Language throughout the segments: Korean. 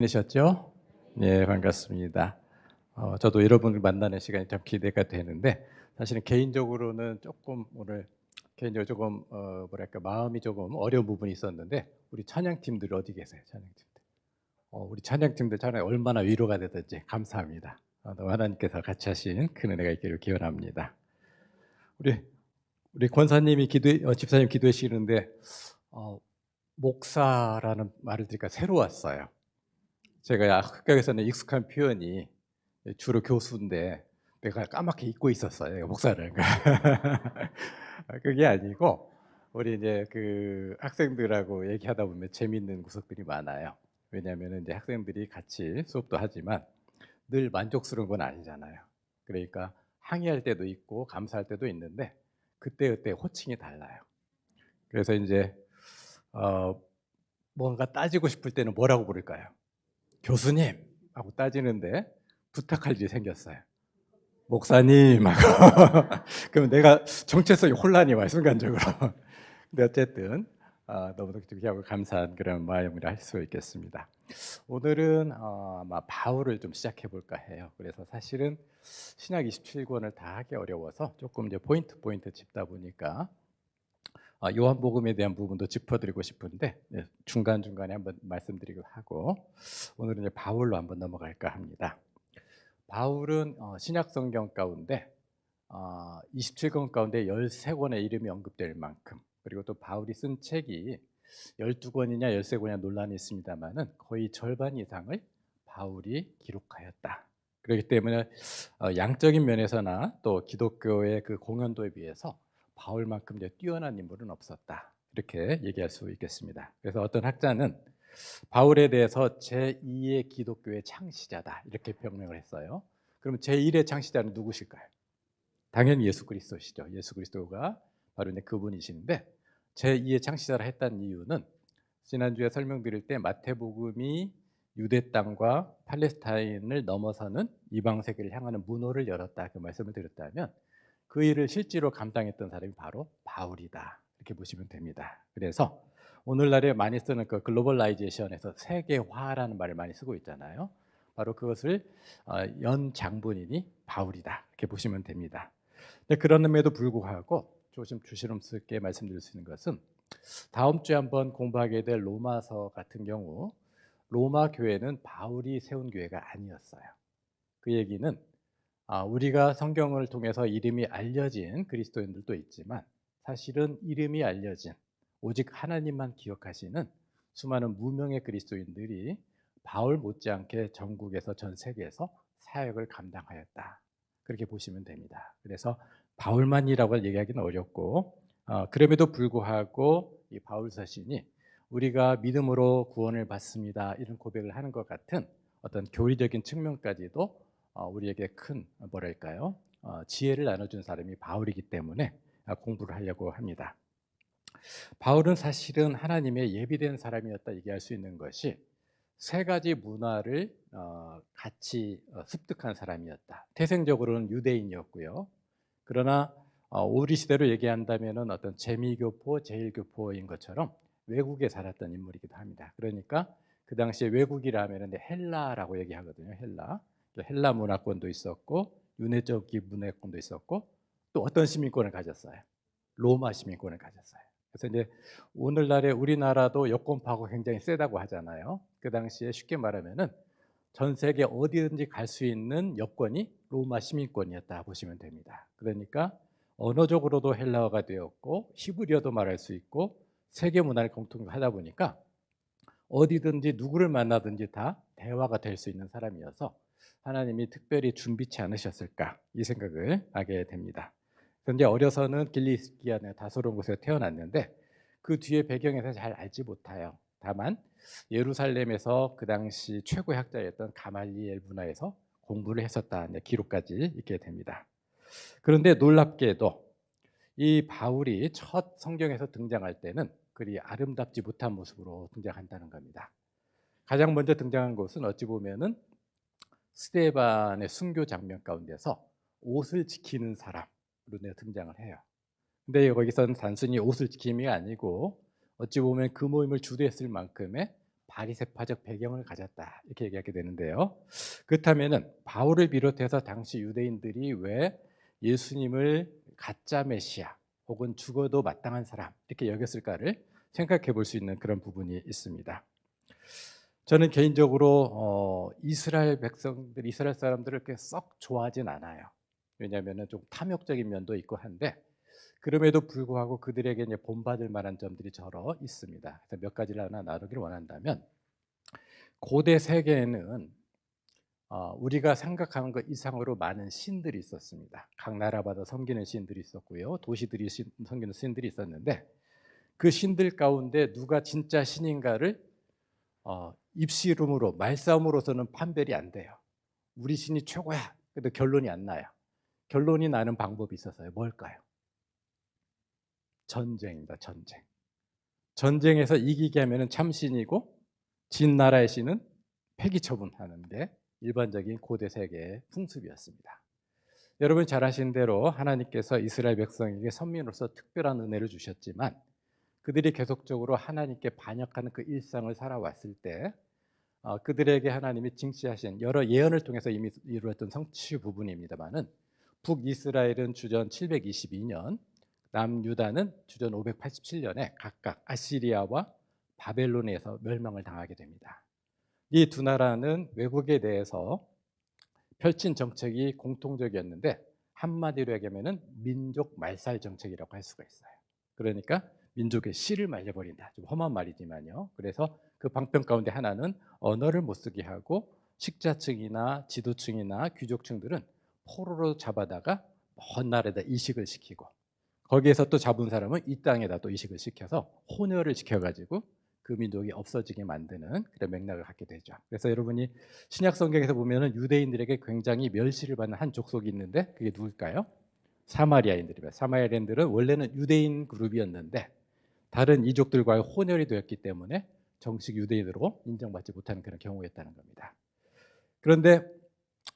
되셨죠? 네, 반갑습니다. 저도 여러분을 만나는 시간이 참 기대가 되는데 사실은 개인적으로는 조금 오늘 개인적으로 조금 뭐랄까 마음이 조금 어려운 부분이 있었는데 우리 찬양팀들 어디 계세요? 찬양팀들. 우리 찬양팀들 찬양 얼마나 위로가 되든지 감사합니다. 너무 하나님께서 같이 하신 큰 은혜가 있기를 기원합니다. 우리 권사님이 집사님 기도해 주시는데 어, 목사라는 말을 들으니까 새로 왔어요. 제가 학교에서는 익숙한 표현이 주로 교수인데 내가 까맣게 잊고 있었어요, 목사를. 그게 아니고 우리 이제 그 학생들하고 얘기하다 보면 재밌는 구석들이 많아요. 왜냐하면 이제 학생들이 같이 수업도 하지만 늘 만족스러운 건 아니잖아요. 그러니까 항의할 때도 있고 감사할 때도 있는데 그때그때 호칭이 달라요. 그래서 이제 어, 뭔가 따지고 싶을 때는 뭐라고 부를까요? 교수님 하고 따지는데 부탁할 일이 생겼어요. 목사님 하고 그럼 내가 정체성이 혼란이 와요, 순간적으로. 근데 어쨌든 너무도 기하고 감사한 그런 마음이라 할 수 있겠습니다. 오늘은 아마 바울을 좀 시작해 볼까 해요. 그래서 사실은 신약 27권을 다 하기 어려워서 조금 이제 포인트 짚다 보니까 요한복음에 대한 부분도 짚어드리고 싶은데 중간중간에 한번 말씀드리고 하고 오늘은 이제 바울로 한번 넘어갈까 합니다. 바울은 신약 성경 가운데 27권 가운데 13권의 이름이 언급될 만큼, 그리고 또 바울이 쓴 책이 12권이냐 13권이냐 논란이 있습니다만은 거의 절반 이상을 바울이 기록하였다. 그렇기 때문에 양적인 면에서나 또 기독교의 그 공헌도에 비해서 바울만큼 이제 뛰어난 인물은 없었다. 이렇게 얘기할 수 있겠습니다. 그래서 어떤 학자는 바울에 대해서 제2의 기독교의 창시자다 이렇게 병명을 했어요. 그러면 제1의 창시자는 누구실까요? 당연히 예수 그리스도시죠. 예수 그리스도가 바로 이제 그분이신데 제2의 창시자라 했다는 이유는 지난주에 설명드릴 때 마태복음이 유대 땅과 팔레스타인을 넘어서는 이방 세계를 향하는 문호를 열었다 그 말씀을 드렸다면 그 일을 실제로 감당했던 사람이 바로 바울이다 이렇게 보시면 됩니다. 그래서 오늘날에 많이 쓰는 그 글로벌라이제이션에서 세계화라는 말을 많이 쓰고 있잖아요. 바로 그것을 연 장본인이 바울이다 이렇게 보시면 됩니다. 그럼에도 불구하고 조심스럽게 말씀드릴 수 있는 것은 다음 주에 한번 공부하게 될 로마서 같은 경우 로마 교회는 바울이 세운 교회가 아니었어요. 그 얘기는 우리가 성경을 통해서 이름이 알려진 그리스도인들도 있지만 사실은 이름이 알려진 오직 하나님만 기억하시는 수많은 무명의 그리스도인들이 바울 못지않게 전국에서 전 세계에서 사역을 감당하였다. 그렇게 보시면 됩니다. 그래서 바울만이라고 얘기하기는 어렵고 그럼에도 불구하고 이 바울 서신이 우리가 믿음으로 구원을 받습니다. 이런 고백을 하는 것 같은 어떤 교리적인 측면까지도 우리에게 큰 뭐랄까요 지혜를 나눠준 사람이 바울이기 때문에 공부를 하려고 합니다. 바울은 사실은 하나님의 예비된 사람이었다 얘기할 수 있는 것이 세 가지 문화를 같이 습득한 사람이었다. 태생적으로는 유대인이었고요. 그러나 우리 시대로 얘기한다면 어떤 재미교포, 제일교포인 것처럼 외국에 살았던 인물이기도 합니다. 그러니까 그 당시에 외국이라 하면 헬라라고 얘기하거든요. 헬라 문화권도 있었고 윤회적인 문화권도 있었고 또 어떤 시민권을 가졌어요? 로마 시민권을 가졌어요. 그래서 이제 오늘날의 우리나라도 여권파고 굉장히 세다고 하잖아요. 그 당시에 쉽게 말하면은 전 세계 어디든지 갈 수 있는 여권이 로마 시민권이었다 보시면 됩니다. 그러니까 언어적으로도 헬라어가 되었고 히브리어도 말할 수 있고 세계 문화를 공통하다 보니까 어디든지 누구를 만나든지 다 대화가 될 수 있는 사람이어서 하나님이 특별히 준비치 않으셨을까 이 생각을 하게 됩니다. 그런데 어려서는 길리기아 다소로운 곳에 태어났는데 그 뒤에 배경에서 잘 알지 못해요. 다만 예루살렘에서 그 당시 최고의 학자였던 가말리엘 문화에서 공부를 했었다는 기록까지 있게 됩니다. 그런데 놀랍게도 이 바울이 첫 성경에서 등장할 때는 그리 아름답지 못한 모습으로 등장한다는 겁니다. 가장 먼저 등장한 것은 어찌 보면은 스데반의 순교 장면 가운데서 옷을 지키는 사람으로 등장을 해요. 근데 거기서는 단순히 옷을 지킴이 아니고 어찌 보면 그 모임을 주도했을 만큼의 바리새파적 배경을 가졌다 이렇게 얘기하게 되는데요. 그렇다면은 바울을 비롯해서 당시 유대인들이 왜 예수님을 가짜 메시아 혹은 죽어도 마땅한 사람 이렇게 여겼을까를 생각해 볼 수 있는 그런 부분이 있습니다. 저는 개인적으로 이스라엘 백성들, 이스라엘 사람들을 그렇게 썩 좋아하진 않아요. 왜냐하면 좀 탐욕적인 면도 있고 한데 그럼에도 불구하고 그들에게 이제 본받을 만한 점들이 저러 있습니다. 그래서 몇 가지를 하나 나누기를 원한다면 고대 세계에는 우리가 생각하는 것 이상으로 많은 신들이 있었습니다. 각 나라마다 섬기는 신들이 있었고요. 도시들이 섬기는 신들이 있었는데 그 신들 가운데 누가 진짜 신인가를 입씨름으로 말싸움으로서는 판별이 안 돼요. 우리 신이 최고야. 근데 결론이 안 나요. 결론이 나는 방법이 있었어요. 뭘까요? 전쟁입니다. 전쟁. 전쟁에서 이기게 하면은 참신이고 진 나라의 신은 폐기 처분하는 게 일반적인 고대 세계의 풍습이었습니다. 여러분 잘 아시는 대로 하나님께서 이스라엘 백성에게 선민으로서 특별한 은혜를 주셨지만 그들이 계속적으로 하나님께 반역하는 그 일상을 살아왔을 때 그들에게 하나님이 징시하신 여러 예언을 통해서 이미 이루어졌던 성취 부분입니다만은 북이스라엘은 주전 722년, 남유다는 주전 587년에 각각 아시리아와 바벨론에서 멸망을 당하게 됩니다. 이 두 나라는 외국에 대해서 펼친 정책이 공통적이었는데 한마디로 얘기하면 민족 말살 정책이라고 할 수가 있어요. 그러니까 민족의 씨를 말려버린다. 좀 험한 말이지만요. 그래서 그 방편 가운데 하나는 언어를 못 쓰게 하고 식자층이나 지도층이나 귀족층들은 포로로 잡아다가 먼 나라에다 이식을 시키고 거기에서 또 잡은 사람은 이 땅에다 또 이식을 시켜서 혼혈을 시켜가지고 그 민족이 없어지게 만드는 그런 맥락을 갖게 되죠. 그래서 여러분이 신약 성경에서 보면은 유대인들에게 굉장히 멸시를 받는 한 족속이 있는데 그게 누굴까요? 사마리아인들입니다. 사마리아인들은 원래는 유대인 그룹이었는데 다른 이족들과의 혼혈이 되었기 때문에 정식 유대인으로 인정받지 못하는 그런 경우였다는 겁니다. 그런데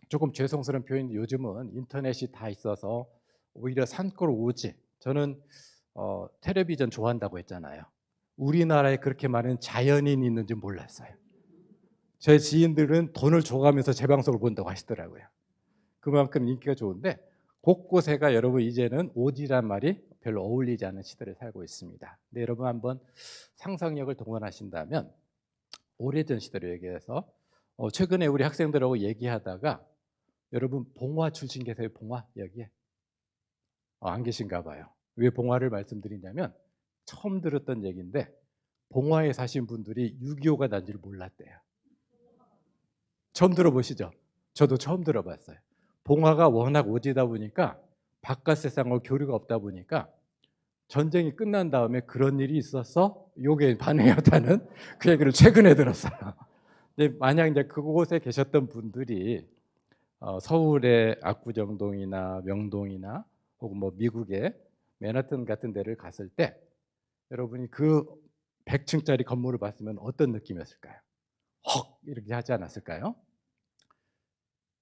조금 죄송스러운 표현인데 요즘은 인터넷이 다 있어서 오히려 산골 오지. 저는 텔레비전 좋아한다고 했잖아요. 우리나라에 그렇게 많은 자연인이 있는지 몰랐어요. 제 지인들은 돈을 줘가면서 제 방송을 본다고 하시더라고요. 그만큼 인기가 좋은데 곳곳에가 여러분 이제는 오지란 말이 별로 어울리지 않은 시대를 살고 있습니다. 근데 여러분 한번 상상력을 동원하신다면 오래전 시대로 얘기해서 최근에 우리 학생들하고 얘기하다가 여러분 봉화 출신 계세요? 봉화 여기에? 안 계신가 봐요. 왜 봉화를 말씀드리냐면 처음 들었던 얘기인데 봉화에 사신 분들이 6.25가 난지를 몰랐대요. 처음 들어보시죠? 저도 처음 들어봤어요. 봉화가 워낙 오지다 보니까 바깥 세상과 교류가 없다 보니까 전쟁이 끝난 다음에 그런 일이 있어서 요게 반응이었다는 그 얘기를 최근에 들었어요. 근데 만약 이제 그곳에 계셨던 분들이 서울의 압구정동이나 명동이나 혹은 뭐 미국의 맨하튼 같은 데를 갔을 때 여러분이 그 100층짜리 건물을 봤으면 어떤 느낌이었을까요? 헉 이렇게 하지 않았을까요?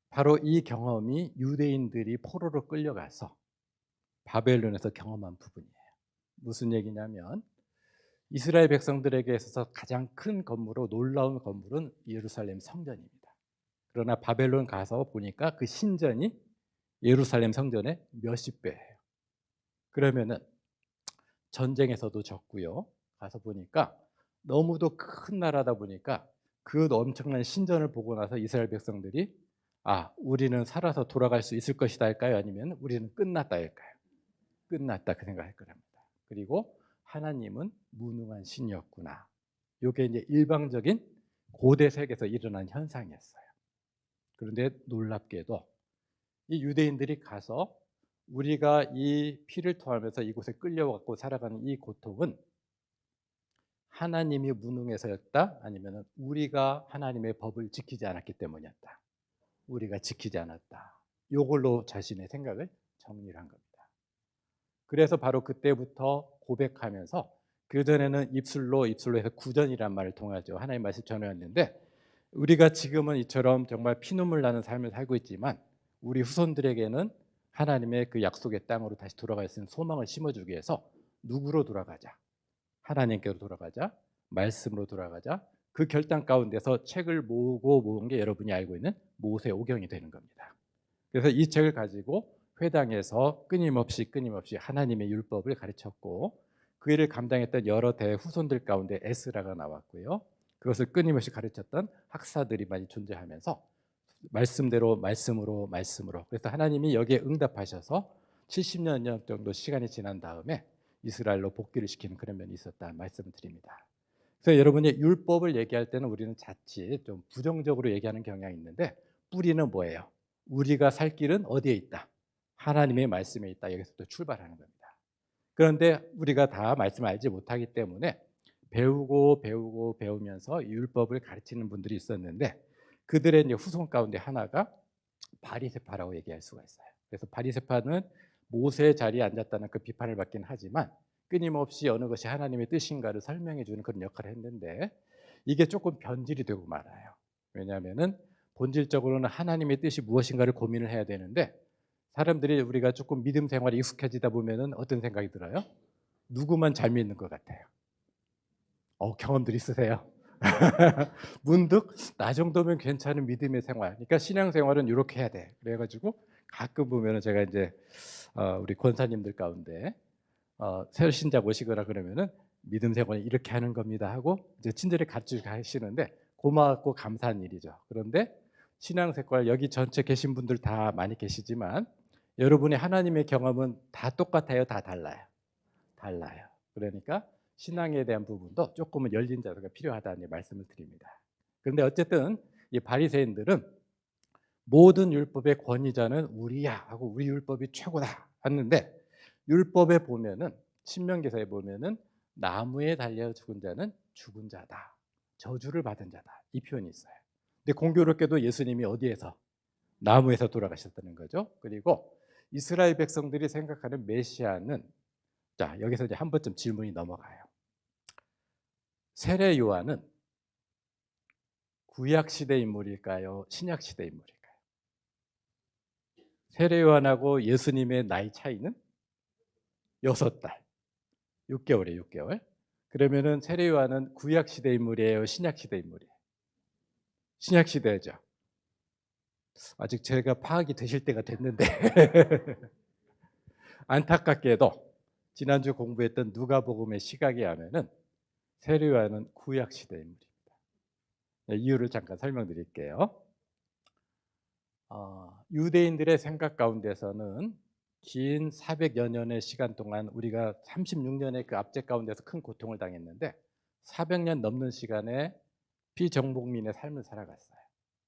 바로 이 경험이 유대인들이 포로로 끌려가서 바벨론에서 경험한 부분이에요. 무슨 얘기냐면 이스라엘 백성들에게 있어서 가장 큰 건물로 놀라운 건물은 예루살렘 성전입니다. 그러나 바벨론 가서 보니까 그 신전이 예루살렘 성전의 몇십 배예요. 그러면은 전쟁에서도 졌고요. 가서 보니까 너무도 큰 나라다 보니까 그 엄청난 신전을 보고 나서 이스라엘 백성들이 우리는 살아서 돌아갈 수 있을 것이다 할까요? 아니면 우리는 끝났다 할까요? 끝났다 그 생각할 겁니다. 그리고 하나님은 무능한 신이었구나. 이게 이제 일방적인 고대 세계에서 일어난 현상이었어요. 그런데 놀랍게도 이 유대인들이 가서 우리가 이 피를 토하면서 이곳에 끌려왔고 살아가는 이 고통은 하나님이 무능해서였다? 아니면 우리가 하나님의 법을 지키지 않았기 때문이었다. 우리가 지키지 않았다. 이걸로 자신의 생각을 정리한 겁니다. 그래서 바로 그때부터 고백하면서 그전에는 입술로 해서 구전이란 말을 통하죠. 하나님 말씀 전해왔는데 우리가 지금은 이처럼 정말 피눈물 나는 삶을 살고 있지만 우리 후손들에게는 하나님의 그 약속의 땅으로 다시 돌아갈 수 있는 소망을 심어주기 위해서 누구로 돌아가자? 하나님께로 돌아가자. 말씀으로 돌아가자. 그 결단 가운데서 책을 모으고 모은 게 여러분이 알고 있는 모세오경이 되는 겁니다. 그래서 이 책을 가지고 회당에서 끊임없이 하나님의 율법을 가르쳤고, 그 일을 감당했던 여러 대 후손들 가운데 에스라가 나왔고요. 그것을 끊임없이 가르쳤던 학사들이 많이 존재하면서 말씀대로 말씀으로 그래서 하나님이 여기에 응답하셔서 70년 정도 시간이 지난 다음에 이스라엘로 복귀를 시키는 그런 면이 있었다 말씀을 드립니다. 그래서 여러분이 율법을 얘기할 때는 우리는 자칫 좀 부정적으로 얘기하는 경향이 있는데, 뿌리는 뭐예요? 우리가 살 길은 어디에 있다? 하나님의 말씀에 있다. 여기서부터 출발하는 겁니다. 그런데 우리가 다 말씀을 알지 못하기 때문에 배우면서 율법을 가르치는 분들이 있었는데, 그들의 이제 후손 가운데 하나가 바리새파라고 얘기할 수가 있어요. 그래서 바리새파는 모세의 자리에 앉았다는 그 비판을 받긴 하지만 끊임없이 어느 것이 하나님의 뜻인가를 설명해 주는 그런 역할을 했는데, 이게 조금 변질이 되고 말아요. 왜냐하면은 본질적으로는 하나님의 뜻이 무엇인가를 고민을 해야 되는데, 사람들이 우리가 조금 믿음 생활에 익숙해지다 보면은 어떤 생각이 들어요? 누구만 잘 믿는 것 같아요. 경험들 있으세요? 문득 나 정도면 괜찮은 믿음의 생활. 그러니까 신앙 생활은 이렇게 해야 돼. 그래가지고 가끔 보면은 제가 이제 우리 권사님들 가운데 새 신자 모시거나 그러면은 믿음 생활은 이렇게 하는 겁니다 하고 이제 친절히 가르쳐 가시는데 고맙고 감사한 일이죠. 그런데 신앙 생활 여기 전체 계신 분들 다 많이 계시지만 여러분의 하나님의 경험은 다 똑같아요, 다 달라요. 달라요. 그러니까 신앙에 대한 부분도 조금은 열린 자세가 필요하다는 말씀을 드립니다. 그런데 어쨌든 이 바리새인들은 모든 율법의 권위자는 우리야 하고 우리 율법이 최고다 하는데, 율법에 보면은 신명기서에 보면은 나무에 달려 죽은 자는 죽은 자다, 저주를 받은 자다, 이 표현이 있어요. 근데 공교롭게도 예수님이 어디에서? 나무에서 돌아가셨다는 거죠. 그리고 이스라엘 백성들이 생각하는 메시아는, 자 여기서 이제 한 번쯤 질문이 넘어가요. 세례 요한은 구약 시대 인물일까요? 신약 시대 인물일까요? 세례 요한하고 예수님의 나이 차이는 6달, 6개월이에요, 6개월. 그러면은 세례 요한은 구약 시대 인물이에요, 신약 시대 인물이에요? 신약 시대죠. 아직 제가 파악이 되실 때가 됐는데 안타깝게도 지난주 공부했던 누가복음의 시각에 하면은 세례 요한은 구약 시대 인물입니다. 이유를 잠깐 설명드릴게요. 유대인들의 생각 가운데서는 긴 400여 년의 시간 동안 우리가 36년의 그 압제 가운데서 큰 고통을 당했는데 400년 넘는 시간에 비정복민의 삶을 살아갔어요.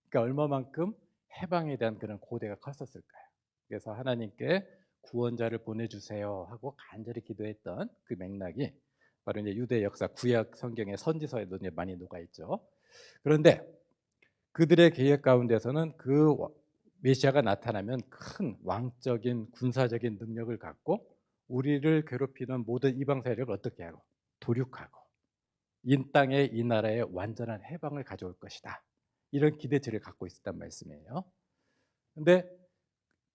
그러니까 얼마만큼 해방에 대한 그런 고대가 컸었을까요? 그래서 하나님께 구원자를 보내주세요 하고 간절히 기도했던 그 맥락이 바로 이제 유대 역사 구약 성경의 선지서에도 이제 많이 녹아 있죠. 그런데 그들의 계획 가운데서는 그 메시아가 나타나면 큰 왕적인 군사적인 능력을 갖고 우리를 괴롭히는 모든 이방 세력을 어떻게 하고 도륙하고 이 땅에 이 나라의 완전한 해방을 가져올 것이다. 이런 기대치를 갖고 있었단 말씀이에요. 근데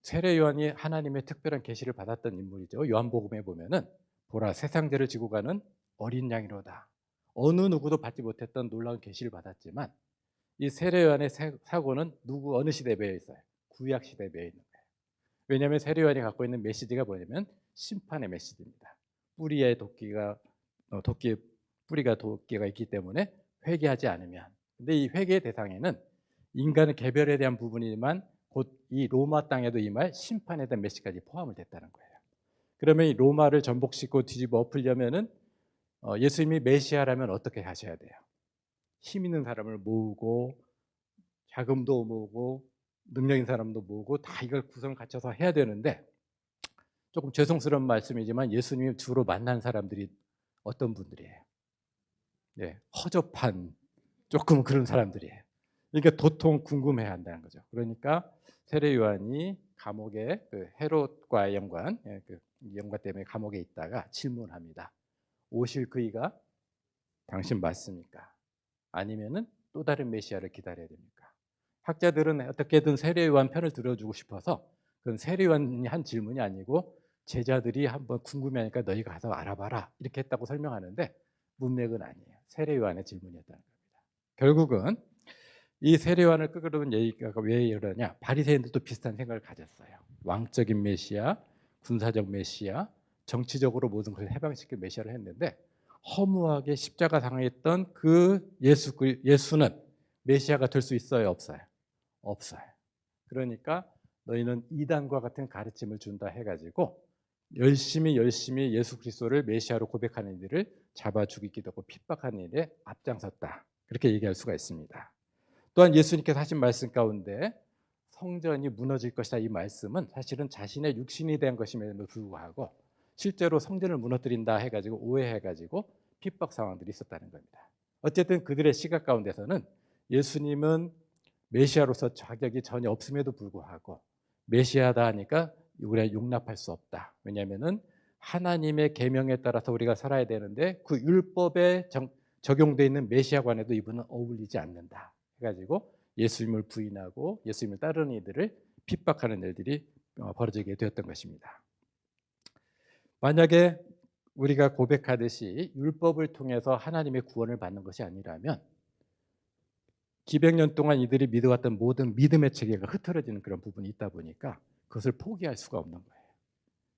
세례 요한이 하나님의 특별한 계시를 받았던 인물이죠. 요한복음에 보면은 보라 세상 죄를 지고 가는 어린 양이로다. 어느 누구도 받지 못했던 놀라운 계시를 받았지만 이 세례 요한의 사고는 누구 어느 시대에 매여 있어요? 구약 시대에 매여 있는 거예요. 왜냐하면 세례 요한이 갖고 있는 메시지가 뭐냐면 심판의 메시지입니다. 뿌리에 도끼가 뿌리가 도끼가 있기 때문에 회개하지 않으면. 근데 이 회개의 대상에는 인간의 개별에 대한 부분이지만 곧 이 로마 땅에도 임할 심판에 대한 메시지까지 포함을 됐다는 거예요. 그러면 이 로마를 전복시키고 뒤집어 엎으려면은 예수님이 메시아라면 어떻게 하셔야 돼요? 힘 있는 사람을 모으고 자금도 모으고 능력 있는 사람도 모으고 다 이걸 구성을 갖춰서 해야 되는데, 조금 죄송스러운 말씀이지만 예수님이 주로 만난 사람들이 어떤 분들이에요? 네, 허접한 조금 그런 사람들이에요. 그러니까 도통 궁금해한다는 거죠. 그러니까 세례 요한이 감옥에 그 헤롯과의 연관, 그 연관 때문에 감옥에 있다가 질문합니다. 오실 그이가 당신 맞습니까? 아니면은 또 다른 메시아를 기다려야 됩니까? 학자들은 어떻게든 세례 요한 편을 들어주고 싶어서 그건 세례 요한이 한 질문이 아니고 제자들이 한번 궁금해하니까 너희가 가서 알아봐라 이렇게 했다고 설명하는데 문맥은 아니에요. 세례 요한의 질문이었다는 겁니다. 결국은 이 세례요한을 끌어온 얘기가 왜 이러냐? 바리새인들도 비슷한 생각을 가졌어요. 왕적인 메시아, 군사적 메시아, 정치적으로 모든 것을 해방시킬 메시아를 했는데 허무하게 십자가 당했던 그 예수는 메시아가 될 수 있어요, 없어요? 없어요. 그러니까 너희는 이단과 같은 가르침을 준다 해가지고 열심히 예수 그리스도를 메시아로 고백하는 이들을 잡아 죽이기도 하고 핍박하는 일에 앞장섰다. 그렇게 얘기할 수가 있습니다. 또한 예수님께서 하신 말씀 가운데 성전이 무너질 것이다 이 말씀은 사실은 자신의 육신에 대한 것임에도 불구하고 실제로 성전을 무너뜨린다 해가지고 오해해가지고 핍박 상황들이 있었다는 겁니다. 어쨌든 그들의 시각 가운데서는 예수님은 메시아로서 자격이 전혀 없음에도 불구하고 메시아다 하니까 우리가 용납할 수 없다. 왜냐하면은 하나님의 계명에 따라서 우리가 살아야 되는데 그 율법에 적용되어 있는 메시아관에도 이분은 어울리지 않는다. 해가지고 예수님을 부인하고 예수님을 따르는 이들을 핍박하는 일들이 벌어지게 되었던 것입니다. 만약에 우리가 고백하듯이 율법을 통해서 하나님의 구원을 받는 것이 아니라면 기백년 동안 이들이 믿어왔던 모든 믿음의 체계가 흐트러지는 그런 부분이 있다 보니까 그것을 포기할 수가 없는 거예요.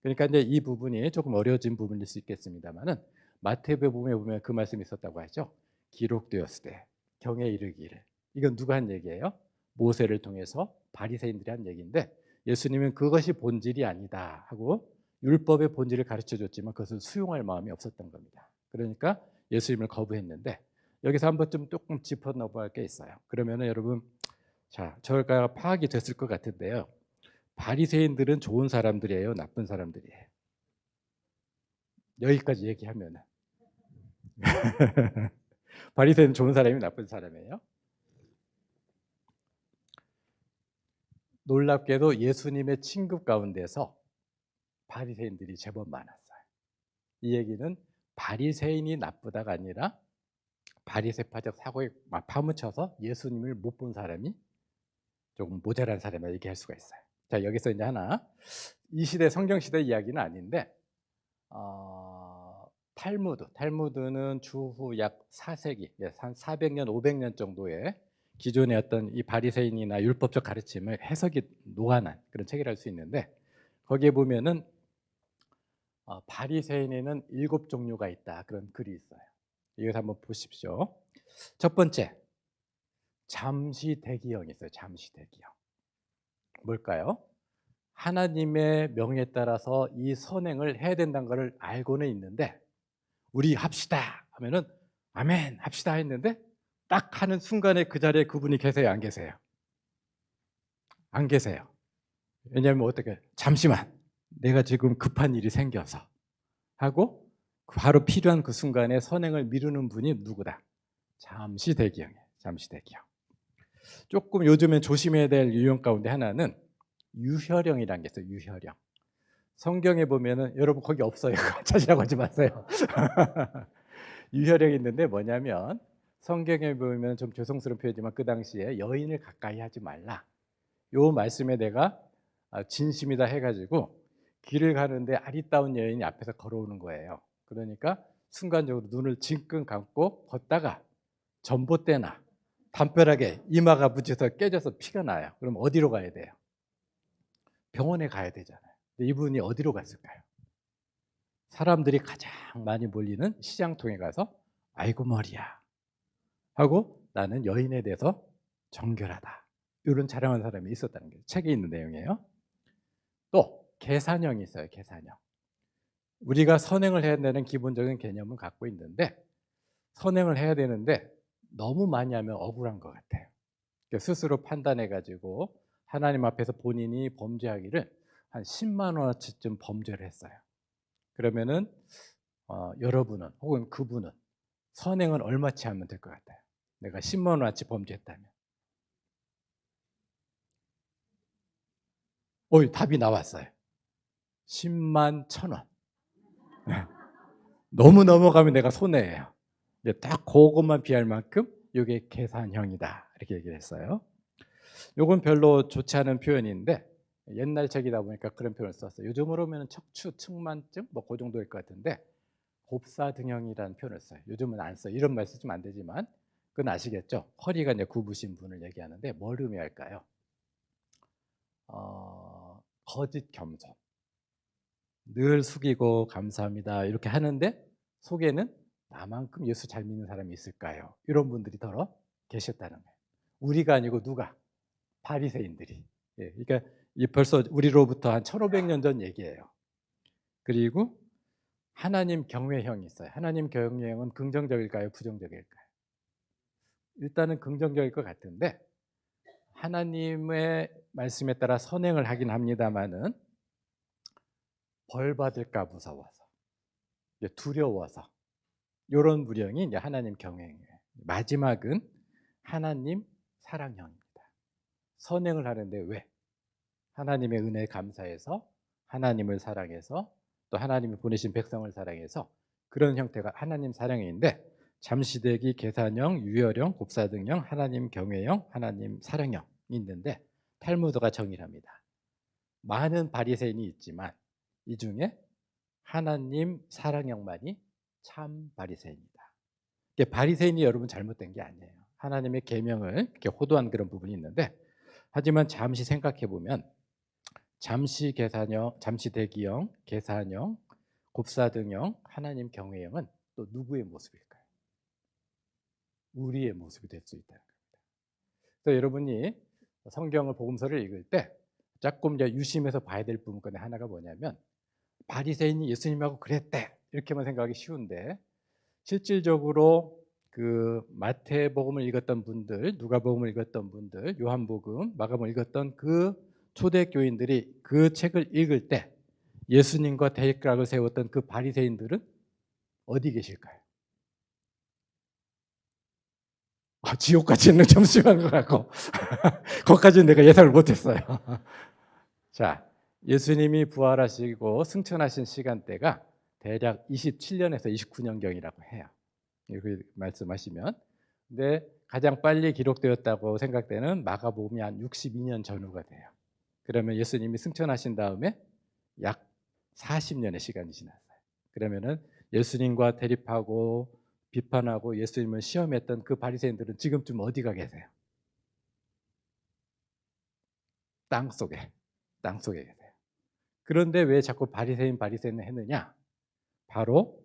그러니까 이제 이 부분이 조금 어려워진 부분일 수 있겠습니다만은 마태복음에 보면 그 말씀이 있었다고 하죠. 기록되었을 때 경에 이르기를. 이건 누가 한 얘기예요? 모세를 통해서 바리새인들이 한 얘기인데 예수님은 그것이 본질이 아니다 하고 율법의 본질을 가르쳐줬지만 그것을 수용할 마음이 없었던 겁니다. 그러니까 예수님을 거부했는데 여기서 한번 좀 조금 짚어 넘어갈 게 있어요. 그러면은 여러분 자 저희가 파악이 됐을 것 같은데요. 바리새인들은 좋은 사람들이에요, 나쁜 사람들이에요? 여기까지 얘기하면은 바리새인은 좋은 사람이 나쁜 사람이에요? 놀랍게도 예수님의 친구 가운데서 바리새인들이 제법 많았어요. 이 얘기는 바리새인이 나쁘다가 아니라 바리새파적 사고에 파묻혀서 예수님을 못 본 사람이 조금 모자란 사람이라 얘기할 수가 있어요. 자 여기서 이제 하나 이 시대 성경 시대 이야기는 아닌데 탈무드는 주후 약 4세기 한 400년 500년 정도의 기존의 어떤 이 바리새인이나 율법적 가르침을 해석이 노안한 그런 책이라 할 수 있는데 거기에 보면은 바리새인에는 7종류가 있다 그런 글이 있어요. 이것을 한번 보십시오. 첫 번째 잠시 대기형이 있어요. 잠시 대기형. 뭘까요? 하나님의 명에 따라서 이 선행을 해야 된다는 것을 알고는 있는데 우리 합시다 하면은 아멘 합시다 했는데 딱 하는 순간에 그 자리에 그분이 계세요? 안 계세요? 안 계세요. 왜냐하면 어떻게 잠시만 내가 지금 급한 일이 생겨서 하고 바로 필요한 그 순간에 선행을 미루는 분이 누구다? 잠시 대기형이에요. 잠시 대기형. 조금 요즘에 조심해야 될 유형 가운데 하나는 유혈형이라는 게 있어요. 유혈형. 성경에 보면은 여러분 거기 없어요. 찾으라고 하지 마세요. 유혈형이 있는데 뭐냐면 성경에 보면 좀 죄송스러운 표현이지만 그 당시에 여인을 가까이 하지 말라. 요 말씀에 내가 진심이다 해가지고 길을 가는데 아리따운 여인이 앞에서 걸어오는 거예요. 그러니까 순간적으로 눈을 징끈 감고 걷다가 전봇대나 담벼락에 이마가 부딪혀서 깨져서 피가 나요. 그럼 어디로 가야 돼요? 병원에 가야 되잖아요. 근데 이분이 어디로 갔을까요? 사람들이 가장 많이 몰리는 시장통에 가서 아이고 머리야 하고 나는 여인에 대해서 정결하다. 이런 자랑하는 사람이 있었다는 게 책에 있는 내용이에요. 또 계산형이 있어요. 계산형. 우리가 선행을 해야 되는 기본적인 개념은 갖고 있는데 선행을 해야 되는데 너무 많이 하면 억울한 것 같아요. 스스로 판단해가지고 하나님 앞에서 본인이 범죄하기를 한 10만 원어치쯤 범죄를 했어요. 그러면은 여러분은 혹은 그분은 선행은 얼마치 하면 될 것 같아요? 내가 10만 원어치 범죄했다면. 답이 나왔어요. 10만 1,000원. 너무 넘어가면 내가 손해예요. 딱 그것만 비할 만큼 이게 계산형이다 이렇게 얘기를 했어요. 이건 별로 좋지 않은 표현인데 옛날 책이다 보니까 그런 표현을 썼어요. 요즘으로 하면 척추 측만증 뭐 그 정도일 것 같은데 곱사등형이라는 표현을 써요. 요즘은 안 써요. 이런 말 쓰시면 안 되지만 그건 아시겠죠? 허리가 이제 굽으신 분을 얘기하는데 뭘 의미할까요? 거짓 겸손. 늘 숙이고 감사합니다 이렇게 하는데 속에는 나만큼 예수 잘 믿는 사람이 있을까요? 이런 분들이 더러 계셨다는 거예요. 우리가 아니고 누가? 바리새인들이. 예, 그러니까 이 벌써 우리로부터 한 1500년 전 얘기예요. 그리고 하나님 경외형이 있어요. 하나님 경외형은 긍정적일까요? 부정적일까요? 일단은 긍정적일 것 같은데 하나님의 말씀에 따라 선행을 하긴 합니다마는 벌 받을까 무서워서, 두려워서 이런 무령이 이제 하나님 경외형이에요. 마지막은 하나님 사랑형입니다. 선행을 하는데 왜? 하나님의 은혜에 감사해서 하나님을 사랑해서 또 하나님이 보내신 백성을 사랑해서 그런 형태가 하나님 사랑형인데 잠시대기, 계산형, 유혈형, 곱사등형, 하나님 경외형, 하나님 사랑형이 있는데 탈무드가 정의합니다. 많은 바리새인이 있지만 이 중에 하나님 사랑형만이 참 바리새인이다. 바리새인이 여러분 잘못된 게 아니에요. 하나님의 계명을 이렇게 호도한 그런 부분이 있는데 하지만 잠시 생각해 보면 잠시 계산형, 잠시 대기형, 계산형, 곱사등형, 하나님 경외형은 또 누구의 모습일까요? 우리의 모습이 될 수 있다는 겁니다. 그래서 여러분이 성경을 복음서를 읽을 때 조금 이제 유심해서 봐야 될 부분 중에 하나가 뭐냐면 바리새인이 예수님하고 그랬대 이렇게만 생각하기 쉬운데 실질적으로 그 마태복음을 읽었던 분들, 누가복음을 읽었던 분들, 요한복음, 마가복음을 읽었던 그 초대교인들이 그 책을 읽을 때 예수님과 대립각을 세웠던 그 바리새인들은 어디 계실까요? 지옥같이 있는 점심한 것 같고 거기까지는 내가 예상을 못했어요. 자, 예수님이 부활하시고 승천하신 시간대가 대략 27년에서 29년경이라고 해요. 이렇게 말씀하시면. 근데 가장 빨리 기록되었다고 생각되는 마가복음이 한 62년 전후가 돼요. 그러면 예수님이 승천하신 다음에 약 40년의 시간이 지났어요. 그러면은 예수님과 대립하고 비판하고 예수님을 시험했던 그 바리새인들은 지금쯤 어디가 계세요? 땅속에 계세요. 그런데 왜 자꾸 바리새인 했느냐? 바로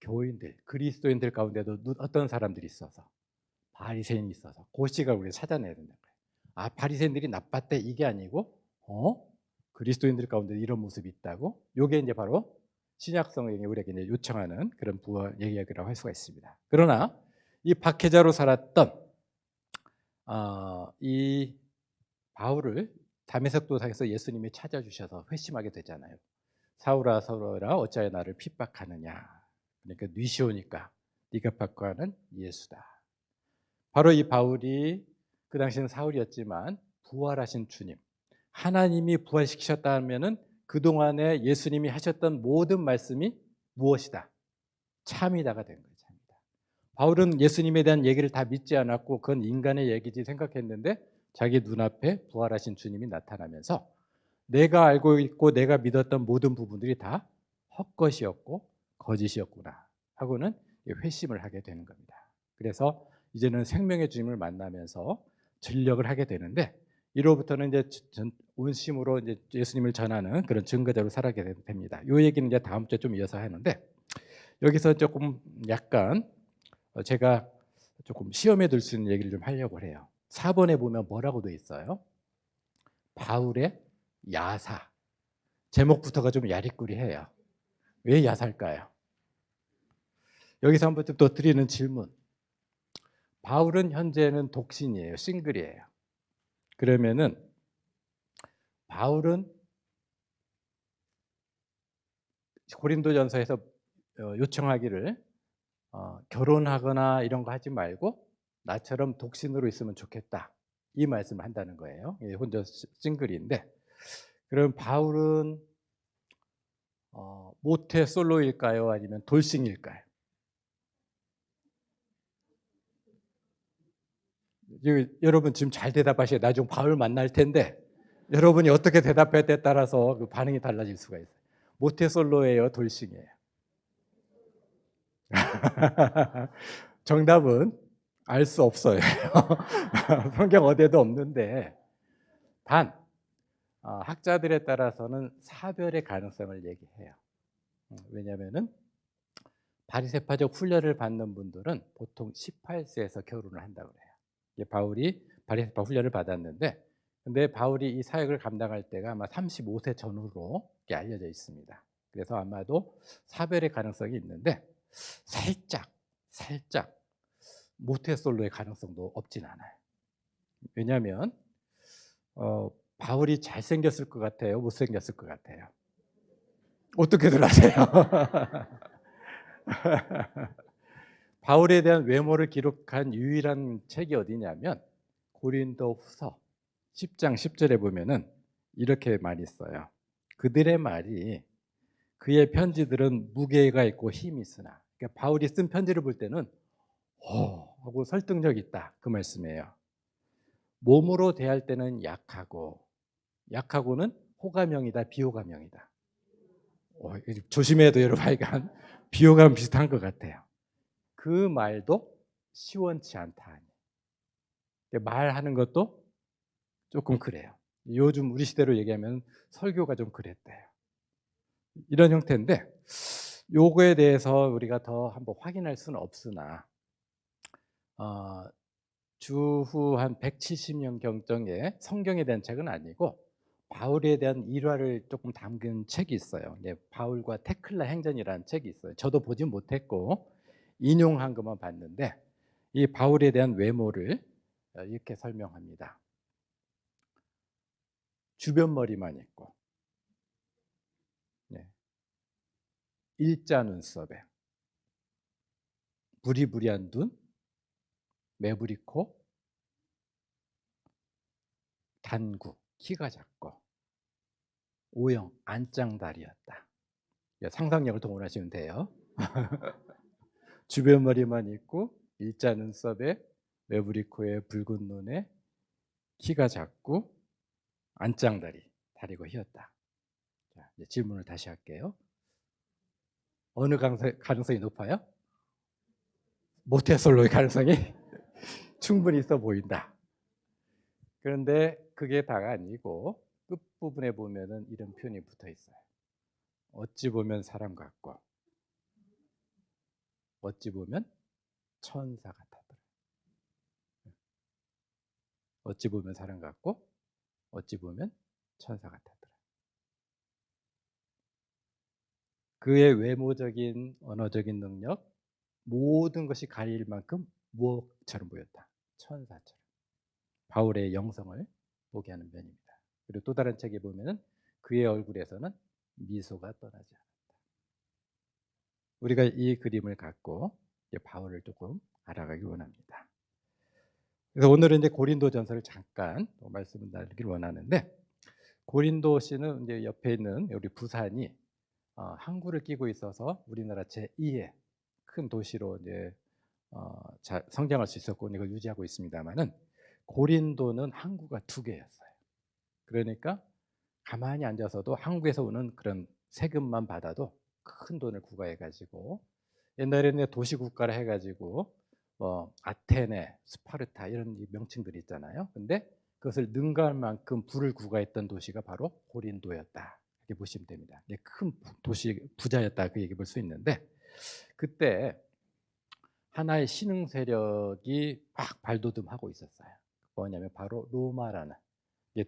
교인들, 그리스도인들 가운데도 어떤 사람들이 있어서 바리새인이 있어서 그 시각을 우리가 찾아내야 된다는 거예요. 바리새인들이 나빴대 이게 아니고 그리스도인들 가운데 이런 모습이 있다고. 이게 이제 바로 신약 성경이 우리에게 이제 요청하는 그런 부활 얘기라고 할 수가 있습니다. 그러나 이 박해자로 살았던 이 바울을 다메섹 도상에서 예수님이 찾아주셔서 회심하게 되잖아요. 사울아 사울아 어찌하여 나를 핍박하느냐. 그러니까 뉘시오니까 네가 핍박하는 예수다. 바로 이 바울이 그 당시는 사울이었지만 부활하신 주님, 하나님이 부활시키셨다면은 그동안에 예수님이 하셨던 모든 말씀이 무엇이다? 참이다가 된 거예요. 참이다. 바울은 예수님에 대한 얘기를 다 믿지 않았고 그건 인간의 얘기지 생각했는데 자기 눈앞에 부활하신 주님이 나타나면서 내가 알고 있고 내가 믿었던 모든 부분들이 다 헛것이었고 거짓이었구나 하고는 회심을 하게 되는 겁니다. 그래서 이제는 생명의 주님을 만나면서 전력을 하게 되는데 이로부터는 이제 온심으로 이제 예수님을 전하는 그런 증거자로 살아가게 됩니다. 이 얘기는 이제 다음 주에 좀 이어서 하는데 여기서 조금 약간 제가 조금 시험에 들 수 있는 얘기를 좀 하려고 해요. 4번에 보면 뭐라고 돼 있어요? 바울의 야사. 제목부터가 좀 야리꾸리해요. 왜 야사일까요? 여기서 한번 또 드리는 질문. 바울은 현재는 독신이에요. 싱글이에요. 그러면은 바울은 고린도전서에서 요청하기를 결혼하거나 이런 거 하지 말고 나처럼 독신으로 있으면 좋겠다. 이 말씀을 한다는 거예요. 혼자 싱글인데 그럼 바울은 모태 솔로일까요? 아니면 돌싱일까요? 여러분 지금 잘 대답하셔야 나중에 바울 만날 텐데 여러분이 어떻게 대답할 때 따라서 그 반응이 달라질 수가 있어요. 모태 솔로예요? 돌싱이에요? 정답은 알 수 없어요. 성경 어디에도 없는데 단 학자들에 따라서는 사별의 가능성을 얘기해요. 왜냐하면은 바리새파적 훈련을 받는 분들은 보통 18세에서 결혼을 한다고 그래요. 이게 바울이 바리새파 훈련을 받았는데, 근데 바울이 이 사역을 감당할 때가 아마 35세 전후로 이렇게 알려져 있습니다. 그래서 아마도 사별의 가능성이 있는데 살짝 모태솔로의 가능성도 없진 않아요. 왜냐하면 바울이 잘생겼을 것 같아요, 못생겼을 것 같아요? 어떻게들 아세요? 바울에 대한 외모를 기록한 유일한 책이 어디냐면 고린도후서 10장 10절에 보면은 이렇게 말이 있어요. 그들의 말이 그의 편지들은 무게가 있고 힘이 있으나, 그러니까 바울이 쓴 편지를 볼 때는 하고 설득력 있다, 그 말씀이에요. 몸으로 대할 때는 약하고는 호감형이다, 비호감형이다. 조심해야 돼요, 여러분. 하여간 비호감 비슷한 것 같아요. 그 말도 시원치 않다. 말하는 것도 조금 그래요. 요즘 우리 시대로 얘기하면 설교가 좀 그랬대요. 이런 형태인데, 요거에 대해서 우리가 더 한번 확인할 수는 없으나 주후 한 170년 경정에 성경에 대한 책은 아니고 바울에 대한 일화를 조금 담긴 책이 있어요. 바울과 테클라 행전이라는 책이 있어요. 저도 보진 못했고 인용한 것만 봤는데, 이 바울에 대한 외모를 이렇게 설명합니다. 주변 머리만 있고, 일자 눈썹에 부리부리한 눈, 매부리 코, 단구, 키가 작고 O형 안짱다리였다. 상상력을 동원하시면 돼요. 주변 머리만 있고 일자 눈썹에 매부리 코에 붉은 눈에 키가 작고 안짱다리, 다리가 휘었다. 자, 이제 질문을 다시 할게요. 어느 가능성이 높아요? 모태솔로의 가능성이 충분히 있어 보인다. 그런데 그게 다가 아니고 끝부분에 보면은 이런 표현이 붙어 있어요. 어찌 보면 사람 같고 어찌 보면 천사 같았더라. 어찌 보면 사람 같고 어찌 보면 천사 같았더라. 그의 외모적인 언어적인 능력, 모든 것이 가릴 만큼 무엇처럼 보였다. 천사처럼. 바울의 영성을 보게 하는 면입니다. 그리고 또 다른 책에 보면은 그의 얼굴에서는 미소가 떠나지 않았다. 우리가 이 그림을 갖고 바울을 조금 알아가기 원합니다. 그래서 오늘은 이제 고린도전서를 잠깐 말씀을 나누기를 원하는데, 고린도시는 이제 옆에 있는 우리 부산이 항구를 끼고 있어서 우리나라 제2의 큰 도시로 이제 성장할 수 있었고 이걸 유지하고 있습니다만은, 고린도는 항구가 2개였어요. 그러니까 가만히 앉아서도 항구에서 오는 그런 세금만 받아도 큰 돈을 구가해가지고, 옛날에는 도시국가를 해가지고 아테네, 스파르타 이런 명칭들이 있잖아요. 근데 그것을 능가할 만큼 부를 구가했던 도시가 바로 고린도였다, 이렇게 보시면 됩니다. 큰 도시 부자였다, 그 얘기 볼 수 있는데, 그때 하나의 신흥 세력이 막 발돋움하고 있었어요. 뭐냐면 바로 로마라는,